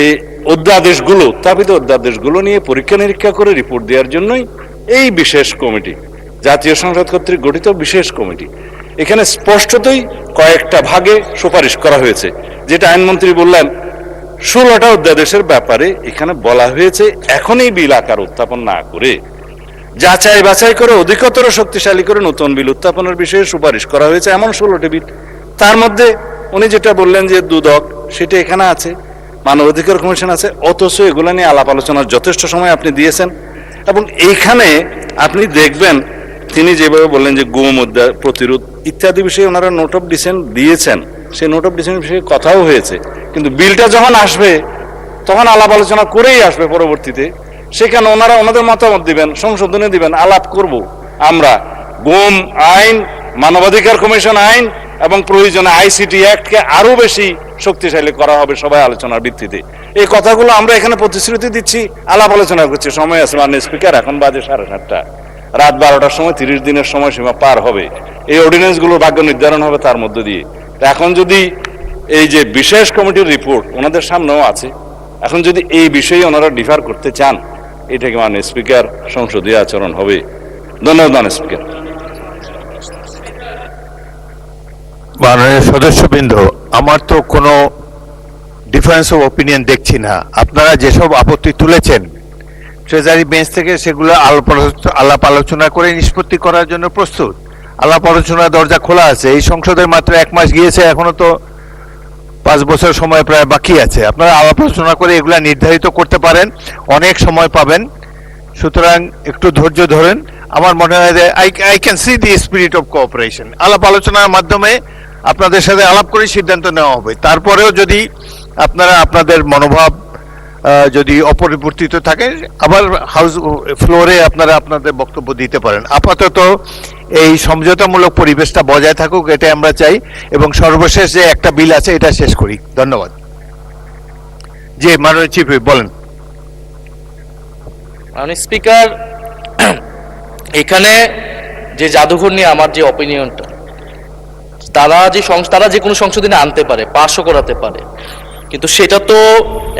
এই অধ্যাদেশগুলো, উত্থাপিত অধ্যাদেশগুলো নিয়ে পরীক্ষা নিরীক্ষা করে রিপোর্ট দেওয়ার জন্যই এই বিশেষ কমিটি, জাতীয় সংসদ কর্তৃক গঠিত বিশেষ কমিটি। এখানে স্পষ্টতই কয়েকটা ভাগে সুপারিশ করা হয়েছে, যেটা আইনমন্ত্রী বললেন 16টা অধ্যাদেশের ব্যাপারে এখানে বলা হয়েছে এখনই বিল আকার উত্থাপন না করে যাচাই বাছাই করে অধিকতর শক্তিশালী করে নতুন বিল উত্থাপনের বিষয়ে সুপারিশ করা হয়েছে, এমন 16টি বিল। তার মধ্যে উনি যেটা বললেন যে দুদক, সেটা এখানে আছে, মানবাধিকার কমিশন আছে, অথচ এগুলো নিয়ে আলাপ আলোচনার যথেষ্ট সময় আপনি দিয়েছেন। এবং এইখানে আপনি দেখবেন তিনি যেভাবে বললেন যে গুম প্রতিরোধ ইত্যাদি বিষয়ে ওনারা নোট অফ ডিসেন্ট দিয়েছেন, সেই নোট অফ ডিসেন্ট বিষয়ে কথাও হয়েছে। কিন্তু বিলটা যখন আসবে তখন আলাপ আলোচনা করেই আসবে পরবর্তীতে, সেখানে ওনারা ওনাদের মতামত দিবেন, সংশোধনী দিবেন, আলাপ করব আমরা। গুম আইন, মানবাধিকার কমিশন আইন এবং প্রয়োজনে আইসিটি অ্যাক্টকে আরো বেশি শক্তিশালী করা হবে সবাই আলোচনার ভিত্তিতে। এই কথাগুলো আমরা এখানে প্রতিশ্রুতি দিচ্ছি, আলাপ আলোচনা করছি। সময় আছে মাননীয় স্পিকার, এখন বাজে 7:30, রাত 12টার সময় 30 দিনের সময়সীমা পার হবে, এই অর্ডিন্যান্সগুলোর ভাগ্য নির্ধারণ হবে তার মধ্য দিয়ে। এখন যদি এই যে বিশেষ কমিটির রিপোর্ট ওনাদের সামনেও আছে, এখন যদি এই বিষয়ে ওনারা ডিফার করতে চান, এটাকে মাননীয় স্পিকার সংসদীয় আচরণ হবে। ধন্যবাদ মাননীয় স্পিকার। মাননীয় সদস্যবৃন্দ, আমার তো কোনো ডিফারেন্স অফ ওপিনিয়ন দেখছি না। আপনারা যেসব আপত্তি তুলেছেন ট্রেজারি বেঞ্চ থেকে সেগুলো আলাপ আলোচনা করে নিষ্পত্তি করার জন্য প্রস্তুত। আলাপ আলোচনার দরজা খোলা আছে। এই সংসদের মাত্র 1 মাস গিয়েছে, এখনো তো 5 বছর সময় প্রায় বাকি আছে। আপনারা আলাপ আলোচনা করে এগুলা নির্ধারিত করতে পারেন, অনেক সময় পাবেন। সুতরাং একটু ধৈর্য ধরেন। আমার মনে হয় যে I can see the spirit of cooperation. আলাপ আলোচনার মাধ্যমে আপনাদের সাথে আলাপ করে সিদ্ধান্ত নেওয়া হবে। তারপরেও যদি আপনারা আপনাদের মনোভাব যদি অপরিবর্তিত থাকে, আবার হাউস ফ্লোরে আপনারা আপনাদের বক্তব্য দিতে পারেন। আপাতত এই সমঝোতামূলক পরিবেশটা বজায় থাকুক, এটাই আমরা চাই। এবং সর্বশেষ যে একটা বিল আছে এটা শেষ করি। ধন্যবাদ। জি, মাননীয় চিফ হুইপ বলেন। মাননীয় স্পিকার, এখানে যে জাদুঘর নিয়ে আমার যে অপিনিয়নটা, তারা যে কোনো সংশোধনী আনতে পারে, পাশও করাতে পারে, কিন্তু সেটা তো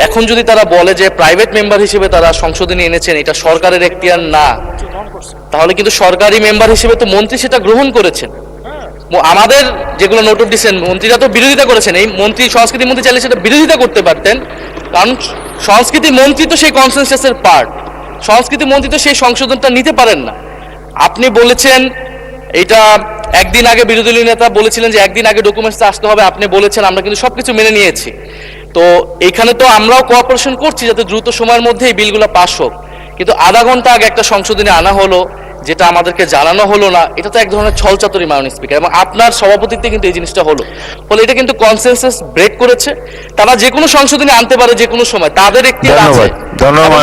এখন যদি তারা বলে যে প্রাইভেট মেম্বার হিসেবে তারা সংশোধনী এনেছেন, এটা সরকারের এখতিয়ার না, তাহলে কিন্তু সরকারি মেম্বার হিসেবে তো মন্ত্রী সেটা গ্রহণ করেছেন। আমাদের যেগুলো নোট অফ ডিসেন্ট, মন্ত্রীরা তো বিরোধিতা করেছেন। এই মন্ত্রী, সংস্কৃতি মন্ত্রী চাইলে সেটা বিরোধিতা করতে পারতেন, কারণ সংস্কৃতি মন্ত্রী তো সেই কনসেনসাসের পার্ট। সংস্কৃতি মন্ত্রী তো সেই সংশোধনটা নিতে পারেন না। আপনি বলেছেন এটা একদিন আগে, বিরোধী নেতা বলেছিলেন যে একদিন আগে ডকুমেন্টস আসতে হবে, আপনি বলেছেন, আমরা কিন্তু সবকিছু মেনে নিয়েছি। তো এখানে তো আমরাও কোঅপারেশন করছি যাতে দ্রুত সময়ের মধ্যে এই বিলগুলো পাস হোক, কিন্তু আধা ঘন্টা আগে একটা সংশোধনী আনা হলো যেটা আমাদেরকে জানানো হলো না, এটা তো এক ধরনের ছলচাতুরি মাননীয় স্পিকার। এবং আপনার সভাপতিত্বে কিন্তু এই জিনিসটা হলো, ফলে এটা কিন্তু কনসেনসাস ব্রেক করেছে। তারা যে কোনো সংশোধনী আনতে পারে যে কোনো সময়, তাদের এখতিয়ার আছে,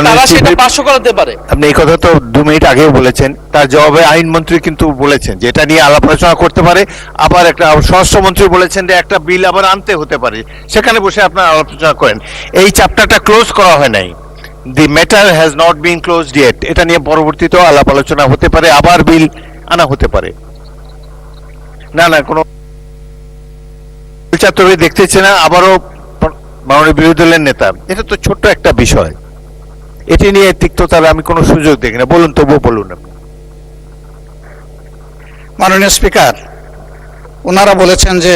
তারা সেটা পাসও করাতে পারে। আপনি এই কথা তো 2 মিনিট আগেও বলেছেন, তার জবাবে আইনমন্ত্রী কিন্তু বলেছেন যে এটা নিয়ে আলাপ আলোচনা করতে পারে। আবার একটা স্বরাষ্ট্রমন্ত্রী বলেছেন যে একটা বিল আবার আনতে হতে পারে, সেখানে বসে আপনারা আলোচনা করেন। এই চ্যাপ্টারটা ক্লোজ করা হয় নাই। The matter has not been closed yet. এটা নিয়ে পরবর্তীতেও আলাপ আলোচনা হতে পারে, আবার বিল আনা হতে পারে। না কোনো ছাত্রকে দেখতেছে না, আবারও মাননীয় বিরোধী দলের নেতা। এটা তো ছোট্ট একটা বিষয়, এটি নিয়ে তিক্ততার আমি কোনো সুযোগ দেখি না। বলুন, তবুও বলুন আপনি। মাননীয় স্পিকার, ওনারা বলেছেন যে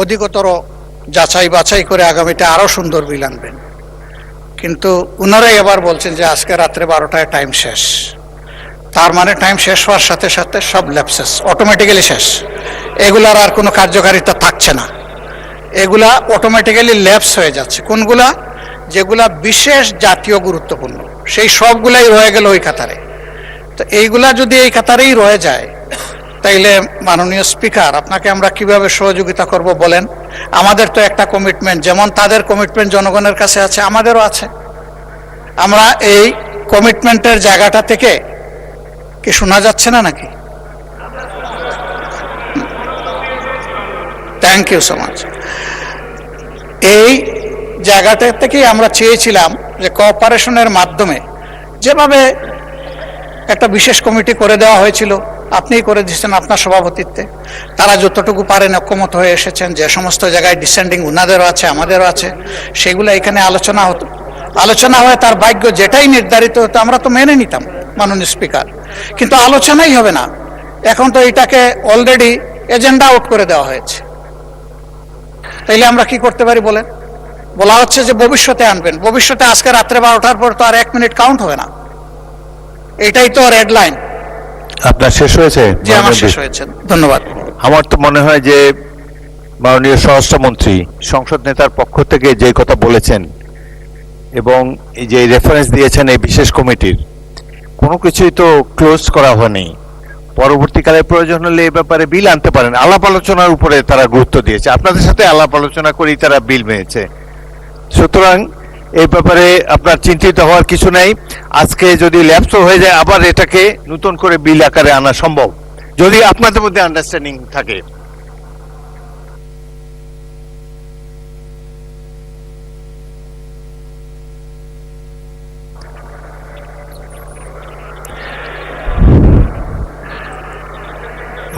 অধিকতর যাচাই বাছাই করে আগামীতে আরো সুন্দর বিল আনবেন, কিন্তু ওনারাই এবার বলছেন যে আজকে রাত্রে 12টায় টাইম শেষ। তার মানে টাইম শেষ হওয়ার সাথে সাথে সব ল্যাপসেস অটোমেটিক্যালি শেষ, এগুলার আর কোনো কার্যকারিতা থাকছে না, এগুলা অটোমেটিক্যালি ল্যাপস হয়ে যাচ্ছে। কোনগুলা? যেগুলা বিশেষ জাতীয় গুরুত্বপূর্ণ, সেই সবগুলাই রয়ে গেল ওই কাতারে। তো এইগুলা যদি এই কাতারেই রয়ে যায়, তাইলে মাননীয় স্পিকার, আপনাকে আমরা কিভাবে সহযোগিতা করব বলেন? আমাদের তো একটা কমিটমেন্ট, যেমন তাদের কমিটমেন্ট জনগণের কাছে আছে, আমাদেরও আছে। আমরা এই কমিটমেন্টের জায়গাটা থেকে কি শোনা যাচ্ছে না নাকি? Thank you so much. এই জায়গাটা থেকেই আমরা চেয়েছিলাম যে কোঅপারেশনের মাধ্যমে, যেভাবে একটা বিশেষ কমিটি করে দেওয়া হয়েছিল, আপনিই করে দিচ্ছেন আপনার সভাপতিত্বে, তারা যতটুকু পারেন ঐক্যমত হয়ে এসেছেন, যে সমস্ত জায়গায় ডিসেন্ডিং ওনাদেরও আছে আমাদেরও আছে, সেগুলো এখানে আলোচনা হতো, আলোচনা হয়ে তার ভাগ্য যেটাই নির্ধারিত হতো আমরা তো মেনে নিতাম মাননীয় স্পিকার। কিন্তু আলোচনাই হবে না, এখন তো এটাকে অলরেডি এজেন্ডা আউট করে দেওয়া হয়েছে। তাইলে আমরা কি করতে পারি বলেন? বলা হচ্ছে যে ভবিষ্যতে আনবেন, ভবিষ্যতে আজকে রাত্রে 12টার পর তো আর 1 মিনিট কাউন্ট হবে না, এটাই তো রেড লাইন। আপনার শেষ হয়েছে? যে আমার শেষ হয়েছে, ধন্যবাদ। আমার তো মনে হয় যে মাননীয় স্বরাষ্ট্রমন্ত্রী সংসদ নেতার পক্ষ থেকে যে কথা বলেছেন এবং এই যে রেফারেন্স দিয়েছেন এই বিশেষ কমিটির, কোনো কিছুই তো ক্লোজ করা হয়নি। পরবর্তীকালে প্রয়োজন হলে এই ব্যাপারে বিল আনতে পারেন। আলাপ আলোচনার উপরে তারা গুরুত্ব দিয়েছে, আপনাদের সাথে আলাপ আলোচনা করেই তারা বিল মেনেছে। সুতরাং এই ব্যাপারে আপনার চিন্তিত হওয়ার কিছু নেই। আজকে যদি ল্যাপস হয়ে যায়, আবার এটাকে নতুন করে বিল আকারে আনা সম্ভব, যদি আপনাদের মধ্যে আন্ডারস্ট্যান্ডিং থাকে।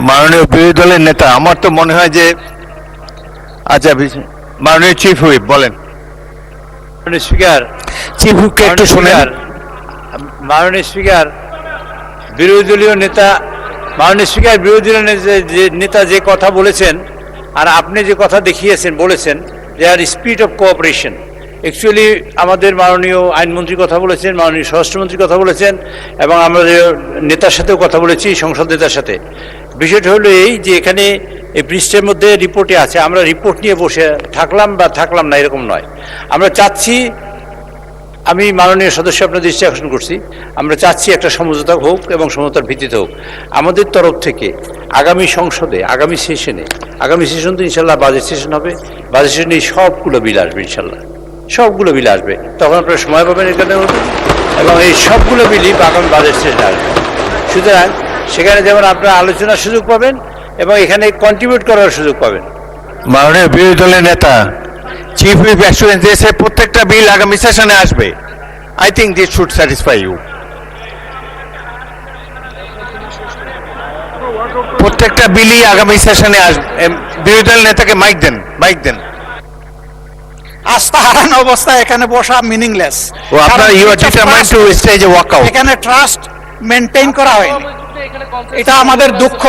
মাননীয় বিরোধী দলের নেতা, আমার তো মনে হয় যে, আচ্ছা মাননীয় চিফ হুইপ বলেন। মাননীয় স্পিকার, চিফ হুইপকে একটু শুনেন। মাননীয় স্পিকার, বিরোধী দলীয় নেতা, মাননীয় স্পিকার, বিরোধী দলীয় নেতা যে কথা বলেছেন আর আপনি যে কথা দেখিয়েছেন, বলেছেন যে আর স্পিরিট অফ কোঅপারেশন, অ্যাকচুয়ালি আমাদের মাননীয় আইনমন্ত্রী কথা বলেছেন, মাননীয় স্বরাষ্ট্রমন্ত্রী কথা বলেছেন, এবং আমাদের নেতার সাথেও কথা বলেছি, সংসদ নেতার সাথে। বিষয়টা হলো এই যে এখানে এই পৃষ্ঠের মধ্যে রিপোর্টে আছে, আমরা রিপোর্ট নিয়ে বসে থাকলাম বা থাকলাম না এরকম নয়। আমরা চাচ্ছি, আমি মাননীয় সদস্য আপনার দৃষ্টি আকর্ষণ করছি, আমরা চাচ্ছি একটা সমঝোতা হোক এবং সমঝোতার ভিত্তিতে হোক। আমাদের তরফ থেকে আগামী সংসদে, আগামী সেশন তো ইনশাল্লাহ বাজেট সেশন হবে, বাজেট সেশনে সবগুলো বিল আসবে, ইনশাল্লাহ সবগুলো বিল আসবে, তখন আপনারা সময় পাবেন এখানে, এবং এই সবগুলো বিলই আগামী বাজেট সেশনে আসবে। সুতরাং সেখানে যেমন আপনারা আলোচনার সুযোগ পাবেন এবং এখানে কন্ট্রিবিউট করার সুযোগ পাবেন। মাননীয় বিরোধী দলের নেতা চিফ হুইপ অ্যাসুরেন্স দিয়েছে প্রত্যেকটা বিল আগামী সেশনে আসবে। I think this should satisfy you. প্রত্যেকটা বিলই আগামী সেশনে আসবে। বিরোধী দলের নেতাকে মাইক দেন, মাইক দেন। আস্থা হারানো অবস্থায় এখানে বসা মিনিংলেস। ও আপনার you are determined to stage a walkout. এখানে ট্রাস্ট মেইনটেইন করা হয়নি, এটা আমাদের দুঃখ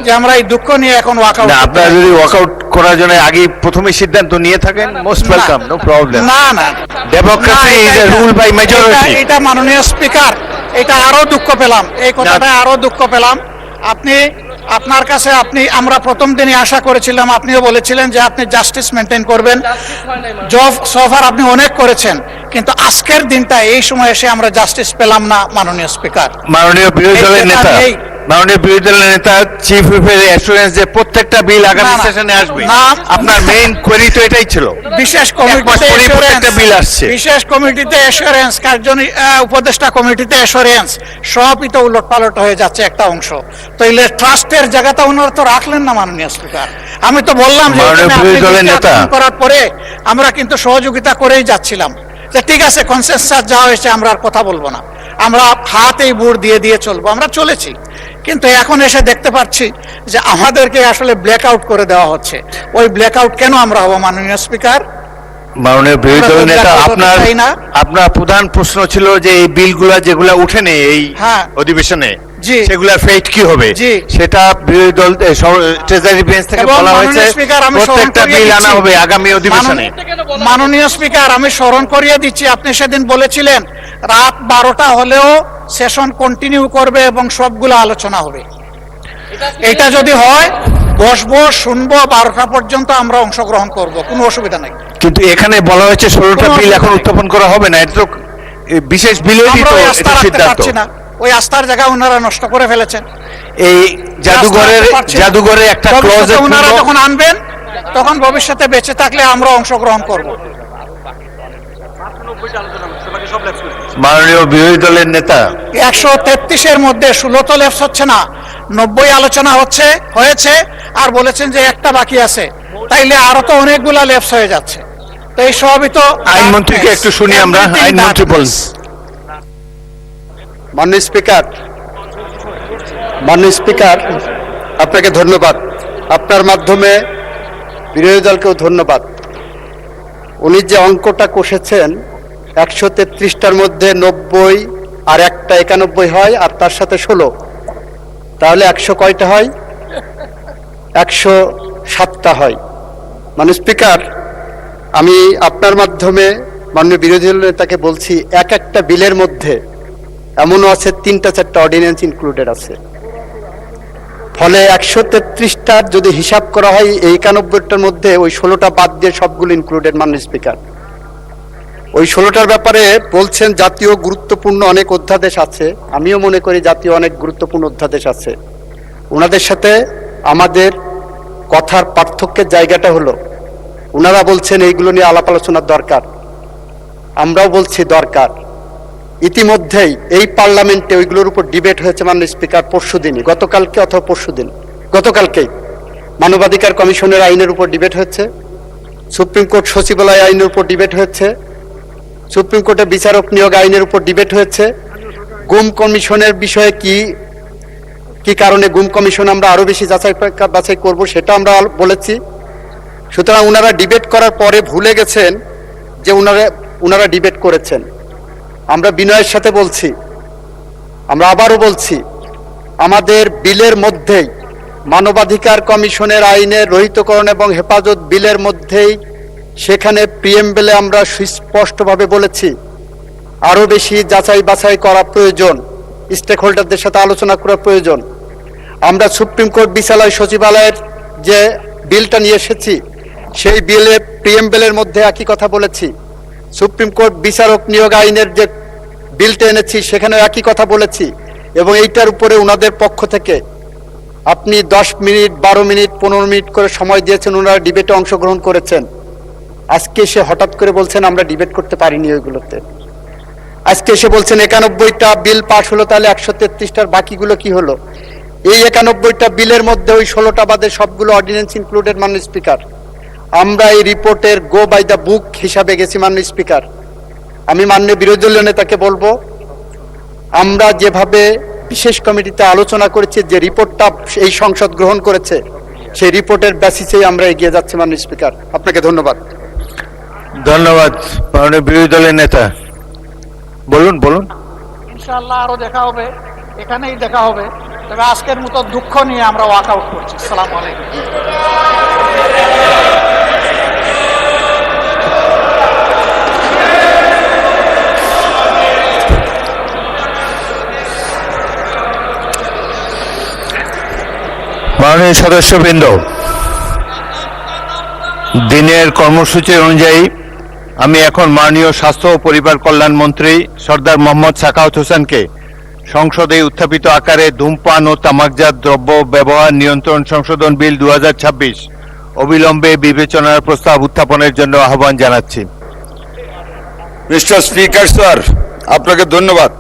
যে আমরা এই দুঃখ নিয়ে এখন ওয়াকআউট। না, আপনারা যদি ওয়াকআউট করার জন্য আগে প্রথমে সিদ্ধান্ত নিয়ে থাকেন, মোস্ট ওয়েলকাম, নো প্রবলেম। না না, democracy is a rule by majority. এটা মাননীয় স্পিকার, এটা আরো দুঃখ পেলাম, এই কথাটা আরো দুঃখ পেলাম। আপনি আপনার কাছে আমরা প্রথম দিনই আশা করেছিলাম, আপনিও বলেছিলেন যে আপনি জাস্টিস মেনটেন করবেন, জব সফার আপনি অনেক করেছেন, কিন্তু আজকের দিনটা এই সময় এসে আমরা জাস্টিস পেলাম না মাননীয় স্পিকার। মাননীয় বিরোধী দলের নেতা, মাননীয় বিরোধী দলের নেতা চিফ হুইপের অ্যাসুরেন্স যে প্রত্যেকটা বিল আগামী সেশনে আসবে, আপনার মেইন কোয়েরি তো এটাই ছিল। বিশেষ কমিটিতে প্রত্যেকটা বিল আসছে, বিশেষ কমিটিতে অ্যাসুরেন্স, উপদেষ্টা কমিটিতে অ্যাসুরেন্স, সবই তো উলটপালট হয়ে যাচ্ছে একটা অংশ। তো এলে ট্রাস্টের জায়গাটা ওনারা তো রাখলেন না মাননীয় স্পিকার। আমি তো বললাম যে করার পরে আমরা কিন্তু সহযোগিতা করেই যাচ্ছিলাম, যে ঠিক আছে কনসেনসাস যা হয়েছে আমরা আর কথা বলবো না, আমরা হাতেই বুড় দিয়ে দিয়ে চলবো, আমরা চলেছি। কিন্তু এখন এসে দেখতে পাচ্ছি যে আমাদেরকে আসলে ব্ল্যাক আউট করে দেওয়া হচ্ছে। ওই ব্ল্যাক আউট কেন আমরা হবো মাননীয় স্পিকার? মাননীয় বিরোধী দলের নেতা, আমরা আপনার চাই না। আপনার প্রধান প্রশ্ন ছিল যে এই বিলগুলা যেগুলা উঠেনি এই হ্যাঁ। অধিবেশনে, জি। সেগুলার ফেট কি হবে? জি। সেটা বিরোধী দল ট্রেজারি বেঞ্চ থেকে এবং বলা হয়েছে মাননীয় স্পিকার, আমি স্মরণ প্রত্যেকটা করিয়ে বিল আনা দিচ্ছি। হবে আগামী অধিবেশনে। মাননীয় স্পিকার, আমি স্মরণ করিয়ে দিচ্ছি, আপনি সেদিন বলেছিলেন রাত 12টা হলেও সেশন কন্টিনিউ করবে এবং সবগুলো আলোচনা হবে। এটা যদি হয় বসবো, শুনবো, 12টা পর্যন্ত আমরা অংশগ্রহণ করব, কোনো অসুবিধা নাই। কিন্তু এখানে বলা হয়েছে 16টা কোনো বিল এখন অসুবিধা নেই। উত্থাপন করা হবে না, এটা তো বিশেষ বিলেরই আমরা তো ওই আস্থা এটা রাখতে সিদ্ধান্ত। পারছি না, ওই আস্থার জায়গা ওনারা নষ্ট করে ফেলেছেন। এই জাদুঘরে একটা ক্লজ ভবিষ্যতে ওনারা যখন আনবেন তখন ভবিষ্যতে বেঁচে থাকলে আমরা অংশগ্রহণ করব। মাননীয় বিরোধী দলের নেতা, 133-এর মধ্যে 16 তো লেপস হচ্ছে না, 90 আলোচনা হয়েছে আর বলেছেন যে একটা বাকি আছে, তাইলে আরো তো অনেকগুলা লেপস হয়ে যাচ্ছে। তো এই সবই তো আইনমন্ত্রীকে একটু শুনি আমরা। আইনমন্ত্রী বলুন। মাননীয় স্পিকার, আপনাকে ধন্যবাদ। আপনার মাধ্যমে বিরোধী দলকেও ধন্যবাদ। উনি যে অঙ্কটা কষেছেন 133টার মধ্যে 90 আর একটা 91 হয়, আর তার সাথে 16, তাহলে 100 কয়টা হয়? 107টা হয়। মাননীয় স্পিকার, আমি আপনার মাধ্যমে মাননীয় বিরোধী দল নেতাকে বলছি, এক একটা বিলের মধ্যে এমনও আছে 3টা-4টা অর্ডিন্যান্স ইনক্লুডেড আছে। ফলে 133টার যদি হিসাব করা হয়, এই 91টার মধ্যে ওই 16টা বাদ দিয়ে সবগুলো ইনক্লুডেড। মাননীয় স্পিকার, ওই 16টার ব্যাপারে বলছেন জাতীয় গুরুত্বপূর্ণ অনেক অধ্যাদেশ আছে। আমিও মনে করি জাতীয় অনেক গুরুত্বপূর্ণ অধ্যাদেশ আছে। ওনাদের সাথে আমাদের কথার পার্থক্যের জায়গাটা হলো, ওনারা বলছেন এইগুলো নিয়ে আলাপ আলোচনার দরকার, আমরাও বলছি দরকার। ইতিমধ্যেই এই পার্লামেন্টে ওইগুলোর উপর ডিবেট হয়েছে মাননীয় স্পিকার পরশুদিনই, গতকালকে অথবা পরশুদিন, গতকালকেই মানবাধিকার কমিশনের আইনের উপর ডিবেট হয়েছে, সুপ্রিম কোর্ট সচিবালয় আইনের উপর ডিবেট হয়েছে, সুপ্রিম কোর্টে বিচারক নিয়োগ আইনের উপর ডিবেট হয়েছে। গুম কমিশনের বিষয়ে কি কারণে গুম কমিশন আমরা আরো বেশি বাছাই করব সেটা আমরা বলেছি। সুতরাং ওনারা ডিবেট করার পরে ভুলে গেছেন যে ওনারা ডিবেট করেছেন। আমরা বিনয়ের সাথে বলছি, আমরা আবারও বলছি, আমাদের বিলের মধ্যেই মানবাধিকার কমিশনের আইনের রহিতকরণ এবং হেফাজত বিলের মধ্যেই সেখানে প্রিএমবেলে আমরা সুস্পষ্টভাবে বলেছি আরো বেশি যাচাই বাছাই করা প্রয়োজন, স্টেক হোল্ডারদের সাথে আলোচনা করা প্রয়োজন। আমরা সুপ্রিম কোর্ট বিচারালয় সচিবালয়ের যে বিলটা নিয়ে এসেছি সেই বিলের প্রিএমবেলের মধ্যে একই কথা বলেছি। সুপ্রিম কোর্ট বিচারক নিয়োগ আইনের যে বিলটা এনেছি সেখানে একই কথা বলেছি। এবং এইটার উপরে ওনাদের পক্ষ থেকে আপনি 10 মিনিট, 12 মিনিট, 15 মিনিট করে সময় দিয়েছেন, ওনারা ডিবেটে অংশগ্রহণ করেছেন। আজকে এসে হঠাৎ করে বলছেন আমরা ডিবেট করতে পারিনি ওইগুলোতে। আজকে এসে বলছেন 91টা বিল পাশ হলো, তাহলে 133টার বাকিগুলো কি হলো? এই 91টা বিলের মধ্যে ওই 16টা বাদে সবগুলো অর্ডিন্যান্স ইনক্লুডেড। মাননীয় স্পিকার, আমরা এই রিপোর্টের গো বাই দ্য বুক হিসাবে গেছি। মাননীয় স্পিকার, আমি মাননীয় বিরোধী দলীয় নেতাকে বলবো, আমরা যেভাবে বিশেষ কমিটিতে আলোচনা করেছি, যে রিপোর্টটা এই সংসদ গ্রহণ করেছে, সেই রিপোর্টের বেসিসেই আমরা এগিয়ে যাচ্ছি। মাননীয় স্পিকার, আপনাকে ধন্যবাদ। ধন্যবাদ। মাননীয় বিরোধী দলের নেতা বলুন। ইনশাআল্লাহ আরো দেখা হবে, এখানেই দেখা হবে। তবে আজকের মতো দুঃখ নিয়ে আমরা ওয়াক আউট করছি। আসসালামু আলাইকুম। মাননীয় সদস্যবৃন্দ, দিনের কর্মসূচি অনুযায়ী আমি এখন মাননীয় স্বাস্থ্য ও পরিবার কল্যাণ মন্ত্রী সর্দার মোহাম্মদ সাখাওয়াত হোসেনকে সংসদে উত্থাপিত আকারে ধূমপান ও তামাকজাত দ্রব্য ব্যবহার নিয়ন্ত্রণ সংশোধন বিল 2026 অবিলম্বে বিবেচনার প্রস্তাব উত্থাপনের জন্য আহ্বান জানাচ্ছি। মিস্টার স্পিকার স্যার, আপনাকে ধন্যবাদ।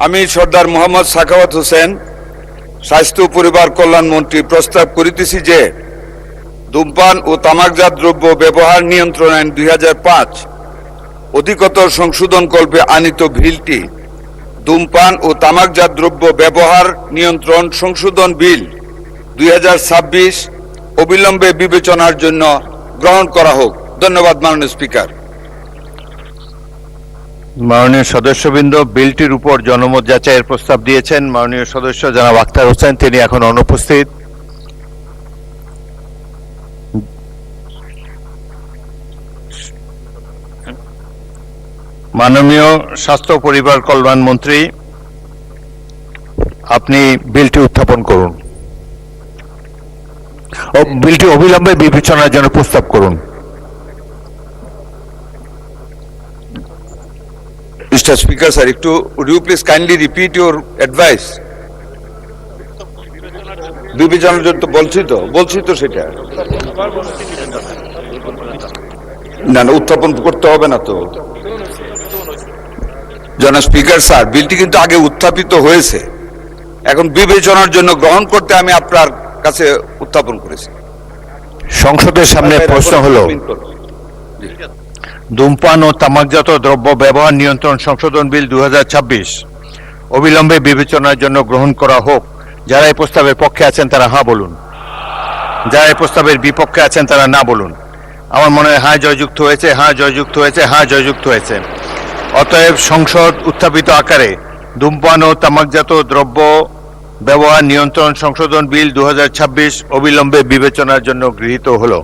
আমি সর্দার মোহাম্মদ সাখাওয়াত হোসেন, স্বাস্থ্য ও পরিবার কল্যাণ মন্ত্রী, প্রস্তাব করিতেছি যে ধূমপান ও তামাকজাত দ্রব্য ব্যবহার নিয়ন্ত্রণ আইন 2005 অধিকতর সংশোধন কল্পে আনিত বিলটি ধূমপান ও তামাকজাত দ্রব্য ব্যবহার নিয়ন্ত্রণ সংশোধন বিল 2026 অবিলম্বে বিবেচনার জন্য গ্রহণ করা হোক। ধন্যবাদ মাননীয় স্পিকার। মাননীয় সদস্যবৃন্দ, বিলটির উপর জনমত যাচাইয়ের প্রস্তাব দিয়েছেন মাননীয় সদস্য জনাব আখতার হোসেন, তিনি এখন অনুপস্থিত। মাননীয় স্বাস্থ্য ও পরিবার কল্যাণ মন্ত্রী, আপনি বিলটি উত্থাপন করুন ও বিলটি অবিলম্বে বিবেচনার জন্য প্রস্তাব করুন। Mr. Speaker, sir, would you please kindly repeat your advice? বিবেচনার জন্য বলছি তো সেটা না, উত্থাপন করতে হবে না তো। জনাব স্পিকার স্যার, বিলটি কিন্তু আগে উত্থাপিত হয়েছে, এখন বিবেচনার জন্য গ্রহণ করতে আমি আপনার কাছে উত্থাপন করেছি। সংসদের সামনে প্রশ্ন হলো, ধূমপান ও তামাকজাত দ্রব্য ব্যবহার নিয়ন্ত্রণ সংশোধন বিল 2026 অবিলম্বে বিবেচনার জন্য গ্রহণ করা হোক। যারা এই প্রস্তাবের পক্ষে আছেন তারা হ্যাঁ বলুন, যারা এই প্রস্তাবের বিপক্ষে আছেন তারা না বলুন। আমার মনে হয় হ্যাঁ জয়যুক্ত হয়েছে, হ্যাঁ জয়যুক্ত হয়েছে, হ্যাঁ জয়যুক্ত হয়েছে। অতএব সংসদ উত্থাপিত আকারে ধূমপান ও তামাকজাত দ্রব্য ব্যবহার নিয়ন্ত্রণ সংশোধন বিল 2026 অবিলম্বে বিবেচনার জন্য গৃহীত হলো।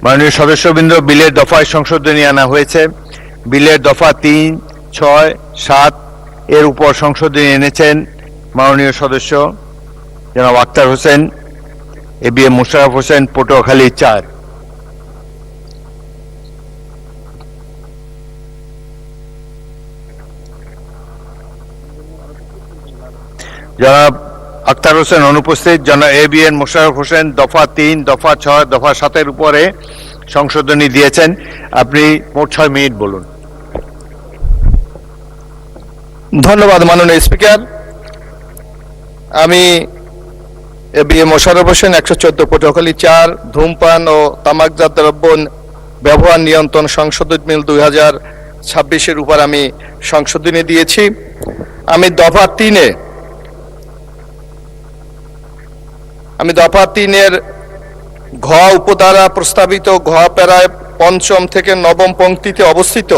মাননীয় সদস্যবৃন্দ, বিলের দফায় সংশোধনী আনা হয়েছে। বিলের দফা 3, 6, 7 এর উপর সংশোধনী এনেছেন মাননীয় সদস্য জনাব আখতার হোসেন, ABM মোশাররফ হোসেন, পটুয়াখালী 4। জনাব আখতার হোসেন অনুপস্থিত। জনাব ABM মোশাররফ হোসেন দফা 3, দফা 6, দফা 7 উপরে সংশোধনী দিয়েছেন। আপনি মোট 6 মিনিট বলুন। ধন্যবাদ মাননীয় স্পিকার। আমি ABM মোশাররফ হোসেন, 114 পটুয়াখালী 4, ধূমপান ও তামাকজাত দ্রব্য ব্যবহার নিয়ন্ত্রণ সংশোধন বিল 2026 উপর আমি সংশোধনী দিয়েছি। আমি দফা 3-এর ঘ উপধারা প্রস্তাবিত ঘ প্যারায় 5ম থেকে 9ম পংক্তিতে অবস্থিত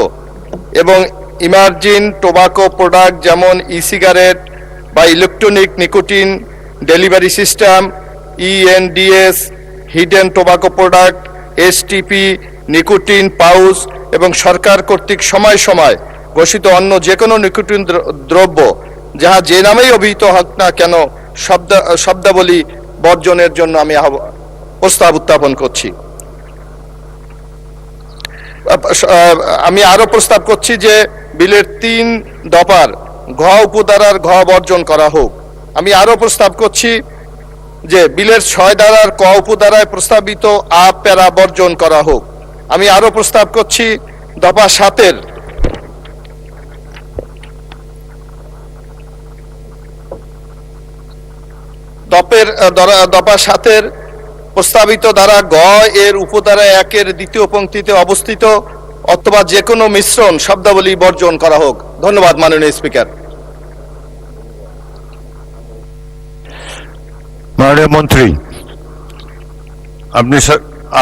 এবং ইমার্জিং টোবাকো প্রোডাক্ট যেমন সিগারেট বা electronic nicotine delivery system, ENDS, hidden tobacco product, STP, nicotine pouch এবং সরকার কর্তৃক সময় সময় ঘোষিত অন্য যে কোনো নিকোটিন দ্রব্য যাহা যে নামেই অভিহিত হোক না কেন শব্দাবলী বর্জনের জন্য আমি প্রস্তাব উত্থাপন করছি। আমি আরো প্রস্তাব করছি যে বিলের 3 দফার ঘ উপধারার ঘ বর্জন করা হোক। আমি আরো প্রস্তাব করছি যে বিলের 6 ধারার ক উপধারায় প্রস্তাবিত আ প্যারা বর্জন করা হোক। আমি আরো প্রস্তাব করছি দফা 7-এর দফা 7-এর প্রস্তাবিত ধারা গ এর উপধারা 1-এর দ্বিতীয় পংক্তিতে অবস্থিত অথবা যে কোনো মিশ্রণ শব্দাবলী বর্জন করা হোক। ধন্যবাদ মাননীয় স্পিকার। মাননীয় মন্ত্রী,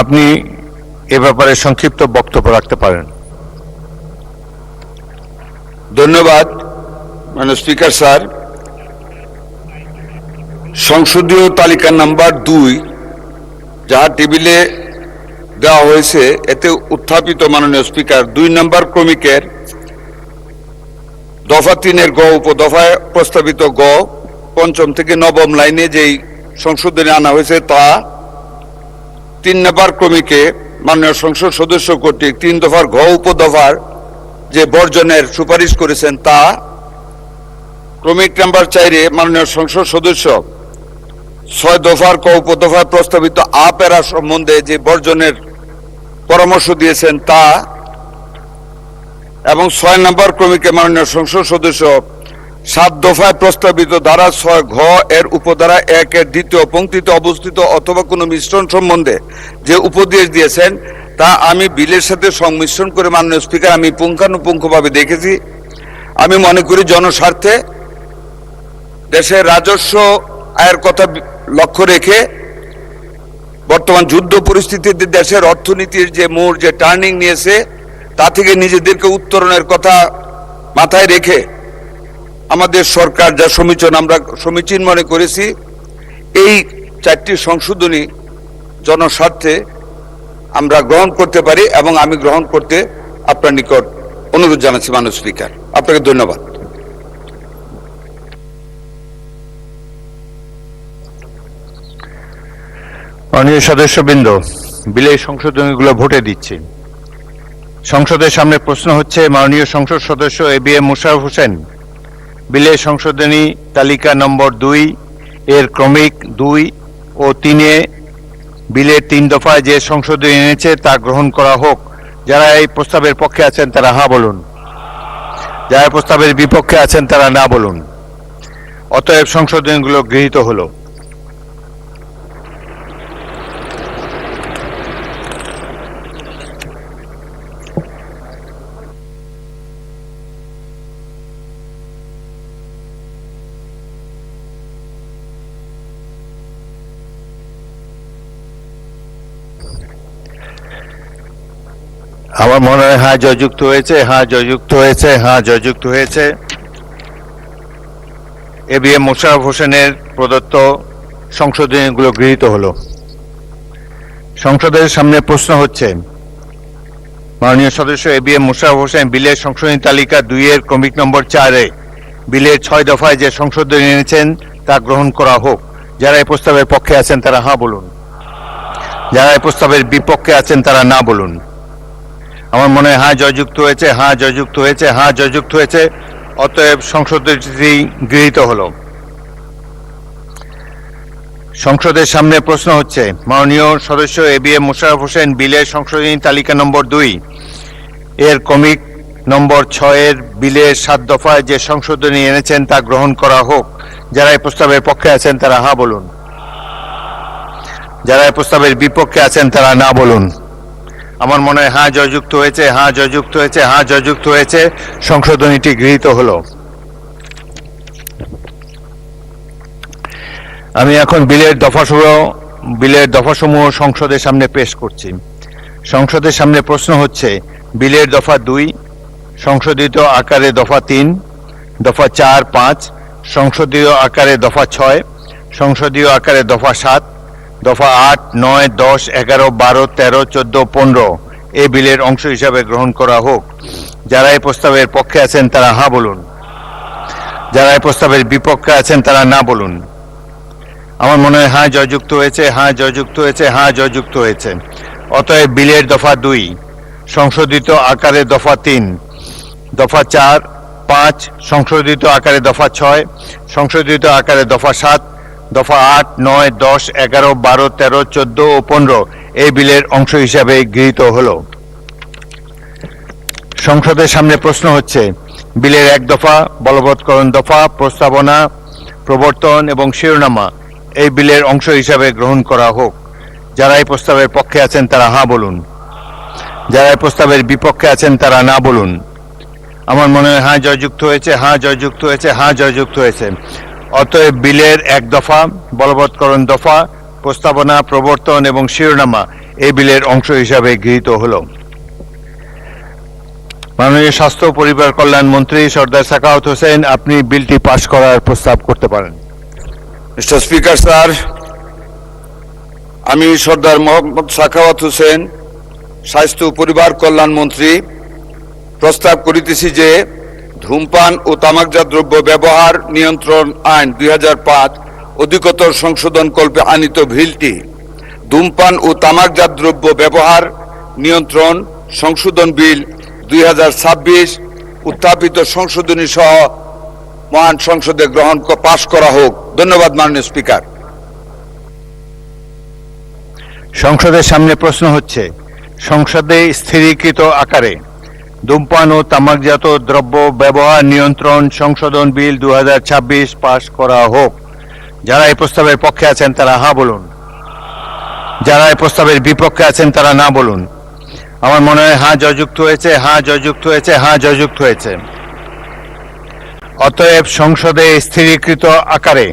আপনি এ ব্যাপারে সংক্ষিপ্ত বক্তব্য রাখতে পারেন। ধন্যবাদ মাননীয় স্পিকার স্যার। সংসদীয় তালিকা নাম্বার 2 যা টেবিলে দেওয়া হয়েছে, এতে উত্থাপিত মাননীয় স্পিকার 2 নম্বর ক্রমিকের দফা 3-এর গ উপদফায় প্রস্তাবিত গ 5ম থেকে 9ম লাইনে যেই সংশোধনী আনা হয়েছে তা 3 নম্বর ক্রমিকে মাননীয় সংসদ সদস্য কর্তৃক 3 দফার ঘ উপদফার যে বর্জনের সুপারিশ করেছেন তা ক্রমিক নাম্বার 4-এ মাননীয় সংসদ সদস্য 6 দফার ক উপদফায় প্রস্তাবিত আ প্যারা সম্বন্ধে যে বর্জনের পরামর্শ দিয়েছেন তা এবং 6 নম্বর ক্রমিকে মাননীয় সংসদ সদস্য 7 দফায় প্রস্তাবিত ধারা 6 ঘ এর উপধারা 1-এর দ্বিতীয় পংক্তিতে অবস্থিত অথবা কোনো মিশ্রণ সম্বন্ধে যে উপদেশ দিয়েছেন তা আমি বিলের সাথে সংমিশ্রণ করে মাননীয় স্পিকার আমি পুঙ্খানুপুঙ্খভাবে দেখেছি। আমি মনে করি জনস্বার্থে দেশের রাজস্ব আয়ের কথা লক্ষ্য রেখে বর্তমান যুদ্ধ পরিস্থিতিতে দেশের অর্থনীতির যে মোড় যে টার্নিং নিয়েছে তা থেকে নিজেদেরকে উত্তরণের কথা মাথায় রেখে আমাদের সরকার যা সমীচীন মনে করেছি এই 4টি সংশোধনী জনস্বার্থে আমরা গ্রহণ করতে পারি এবং আমি গ্রহণ করতে আপনার নিকট অনুরোধ জানাচ্ছি মাননীয় স্পিকার। আপনাকে ধন্যবাদ। মাননীয় সদস্যবৃন্দ, বিলের সংশোধনীগুলো ভোটে দিচ্ছি। সংসদের সামনে প্রশ্ন হচ্ছে মাননীয় সংসদ সদস্য এবিএম মোশাররফ হোসেন বিলের সংশোধনী তালিকা নম্বর 2 এর ক্রমিক 2 ও 3-এ বিলের 3 দফায় যে সংশোধনী এনেছে তা গ্রহণ করা হোক। যারা এই প্রস্তাবের পক্ষে আছেন তারা হ্যাঁ বলুন, যারা প্রস্তাবের বিপক্ষে আছেন তারা না বলুন। অতএব সংশোধনীগুলো গৃহীত হলো। আমার মনে হয় হ্যাঁ জয়যুক্ত হয়েছে, হ্যাঁ জয়যুক্ত হয়েছে, হ্যাঁ জয়যুক্ত হয়েছে। এবিএম মোশাররফ হোসেনের প্রদত্ত সংশোধনীগুলো গৃহীত হলো। সংসদের সামনে প্রশ্ন হচ্ছে মাননীয় সদস্য এবিএম মোশাররফ হোসেন বিলের সংশোধনী তালিকা 2 এর ক্রমিক নম্বর 4-এ বিলের 6 দফায় যে সংশোধনী এনেছেন তা গ্রহণ করা হোক। যারা এই প্রস্তাবের পক্ষে আছেন তারা হ্যাঁ বলুন, যারা এই প্রস্তাবের বিপক্ষে আছেন তারা না বলুন। আমার মনে হয় হ্যাঁ জয়যুক্ত হয়েছে, হ্যাঁ জয়যুক্ত হয়েছে, হ্যাঁ জয়যুক্ত হয়েছে। অতএব সংশোধনীটি গৃহীত হলো। সংসদের সামনে প্রশ্ন হচ্ছে মাননীয় সদস্য এবিএম মোশাররফ হোসেন বিলের সংশোধনী তালিকা নম্বর 2 এর ক্রমিক নম্বর 6 এর বিলের 7 দফায় যে সংশোধনী এনেছেন তা গ্রহণ করা হোক। যারা এই প্রস্তাবের পক্ষে আছেন তারা হ্যাঁ বলুন, যারা এই প্রস্তাবের বিপক্ষে আছেন তারা না বলুন। আমার মনে হয় হ্যাঁ জয়যুক্ত হয়েছে, হ্যাঁ জয়যুক্ত হয়েছে, হ্যাঁ জয়যুক্ত হয়েছে। সংশোধনীটি গৃহীত হলো। আমি এখন বিলের দফাসমূহ সংসদের সামনে পেশ করছি। সংসদের সামনে প্রশ্ন হচ্ছে বিলের দফা 2 সংশোধিত আকারে দফা 3, দফা 4, 5 সংসদীয় আকারে দফা 6, সংসদীয় আকারে দফা 7, দফা 8, 9, 10, 11, 12, 13, 14, 15 এই বিলের অংশ হিসাবে গ্রহণ করা হোক। যারা এই প্রস্তাবের পক্ষে আছেন তারা হ্যাঁ বলুন, যারা এই প্রস্তাবের বিপক্ষে আছেন তারা না বলুন। আমার মনে হয় হ্যাঁ জয়যুক্ত হয়েছে, হ্যাঁ জয়যুক্ত হয়েছে, হ্যাঁ জয়যুক্ত হয়েছে। অতএব বিলের দফা 2 সংশোধিত আকারে দফা 3, দফা 4, 5 সংশোধিত আকারে দফা 6, সংশোধিত আকারে দফা 7, দফা 8, 9, 10, 11, 12, 13, 14 ও 15 এই বিলের অংশ হিসাবে গৃহীত হলো। সংসদের সামনে প্রশ্ন হচ্ছে বিলের 1 দফা বলবৎকরণ দফা প্রস্তাবনা প্রবর্তন এবং শিরোনামা এই বিলের অংশ হিসাবে গ্রহণ করা হোক। যারা এই প্রস্তাবের পক্ষে আছেন তারা হ্যাঁ বলুন, যারা এই প্রস্তাবের বিপক্ষে আছেন তারা না বলুন। আমার মনে হয় হ্যাঁ জয়যুক্ত হয়েছে, হ্যাঁ জয়যুক্ত হয়েছে, হ্যাঁ জয়যুক্ত হয়েছে। অতএব বিলের 1 দফা বলবৎকরণ দফা প্রস্তাবনা প্রবর্তন এবং শিরোনামা এই বিলের অংশ হিসাবে গৃহীত হলো। মাননীয় স্বাস্থ্য ও পরিবার কল্যাণ মন্ত্রী সর্দার সাখাওয়াত হোসেন, আপনি বিলটি পাশ করার প্রস্তাব করতে পারেন। মিস্টার স্পিকার স্যার, আমি সর্দার মোহাম্মদ সাখাওয়াত হোসেন স্বাস্থ্য ও পরিবার কল্যাণ মন্ত্রী প্রস্তাব করিতেছি যে ধূমপান ও তামাকজাত দ্রব্য ব্যবহার নিয়ন্ত্রণ আইন 2005 অধিকতর সংশোধন কল্পে আনিত বিলটি ধূমপান ও তামাকজাত দ্রব্য ব্যবহার নিয়ন্ত্রণ সংশোধন বিল 2026 উত্থাপিত সংশোধনী সহ মহান সংসদে পাশ করা হোক। ধন্যবাদ মাননীয় স্পিকার। সংসদের সামনে প্রশ্ন হচ্ছে সংসদে স্থিরীকৃত আকারে ধূমপান ও তামাকজাত দ্রব্য ব্যবহার নিয়ন্ত্রণ সংশোধন বিল 2026 পাশ করা হোক। যারা এই প্রস্তাবের পক্ষে আছেন তারা হ্যাঁ বলুন, যারা এই প্রস্তাবের বিপক্ষে আছেন তারা না বলুন। আমার মনে হয় হ্যাঁ জয়যুক্ত হয়েছে, হ্যাঁ জয়যুক্ত হয়েছে, হ্যাঁ জয়যুক্ত হয়েছে। অতএব সংসদে স্থিরীকৃত আকারে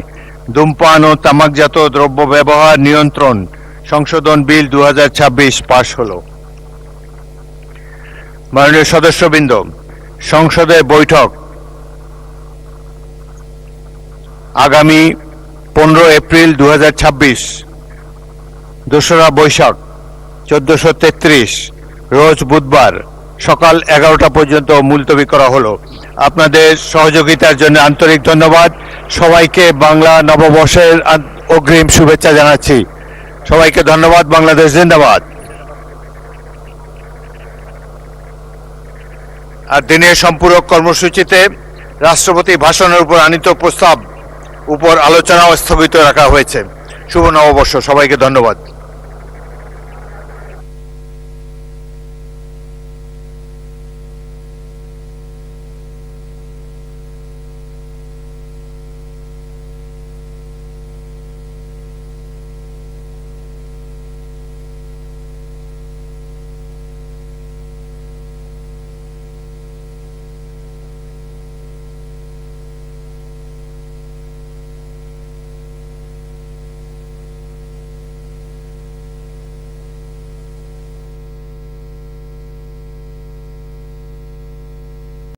ধূমপান ও তামাকজাত দ্রব্য ব্যবহার নিয়ন্ত্রণ সংশোধন বিল 2026 পাশ হলো। মাননীয় সদস্যবৃন্দ, সংসদের বৈঠক আগামী 15 এপ্রিল 2026, 2রা বৈশাখ 1433 রোজ বুধবার সকাল 11টা পর্যন্ত মুলতবি করা হলো। আপনাদের সহযোগিতার জন্য আন্তরিক ধন্যবাদ। সবাইকে বাংলা নববর্ষের অগ্রিম শুভেচ্ছা জানাচ্ছি। সবাইকে ধন্যবাদ। বাংলাদেশ জিন্দাবাদ। আর দিনের সম্পূরক কর্মসূচিতে রাষ্ট্রপতি ভাষণের উপর আনীত প্রস্তাব উপর আলোচনা স্থগিত রাখা হয়েছে। শুভ নববর্ষ। সবাইকে ধন্যবাদ।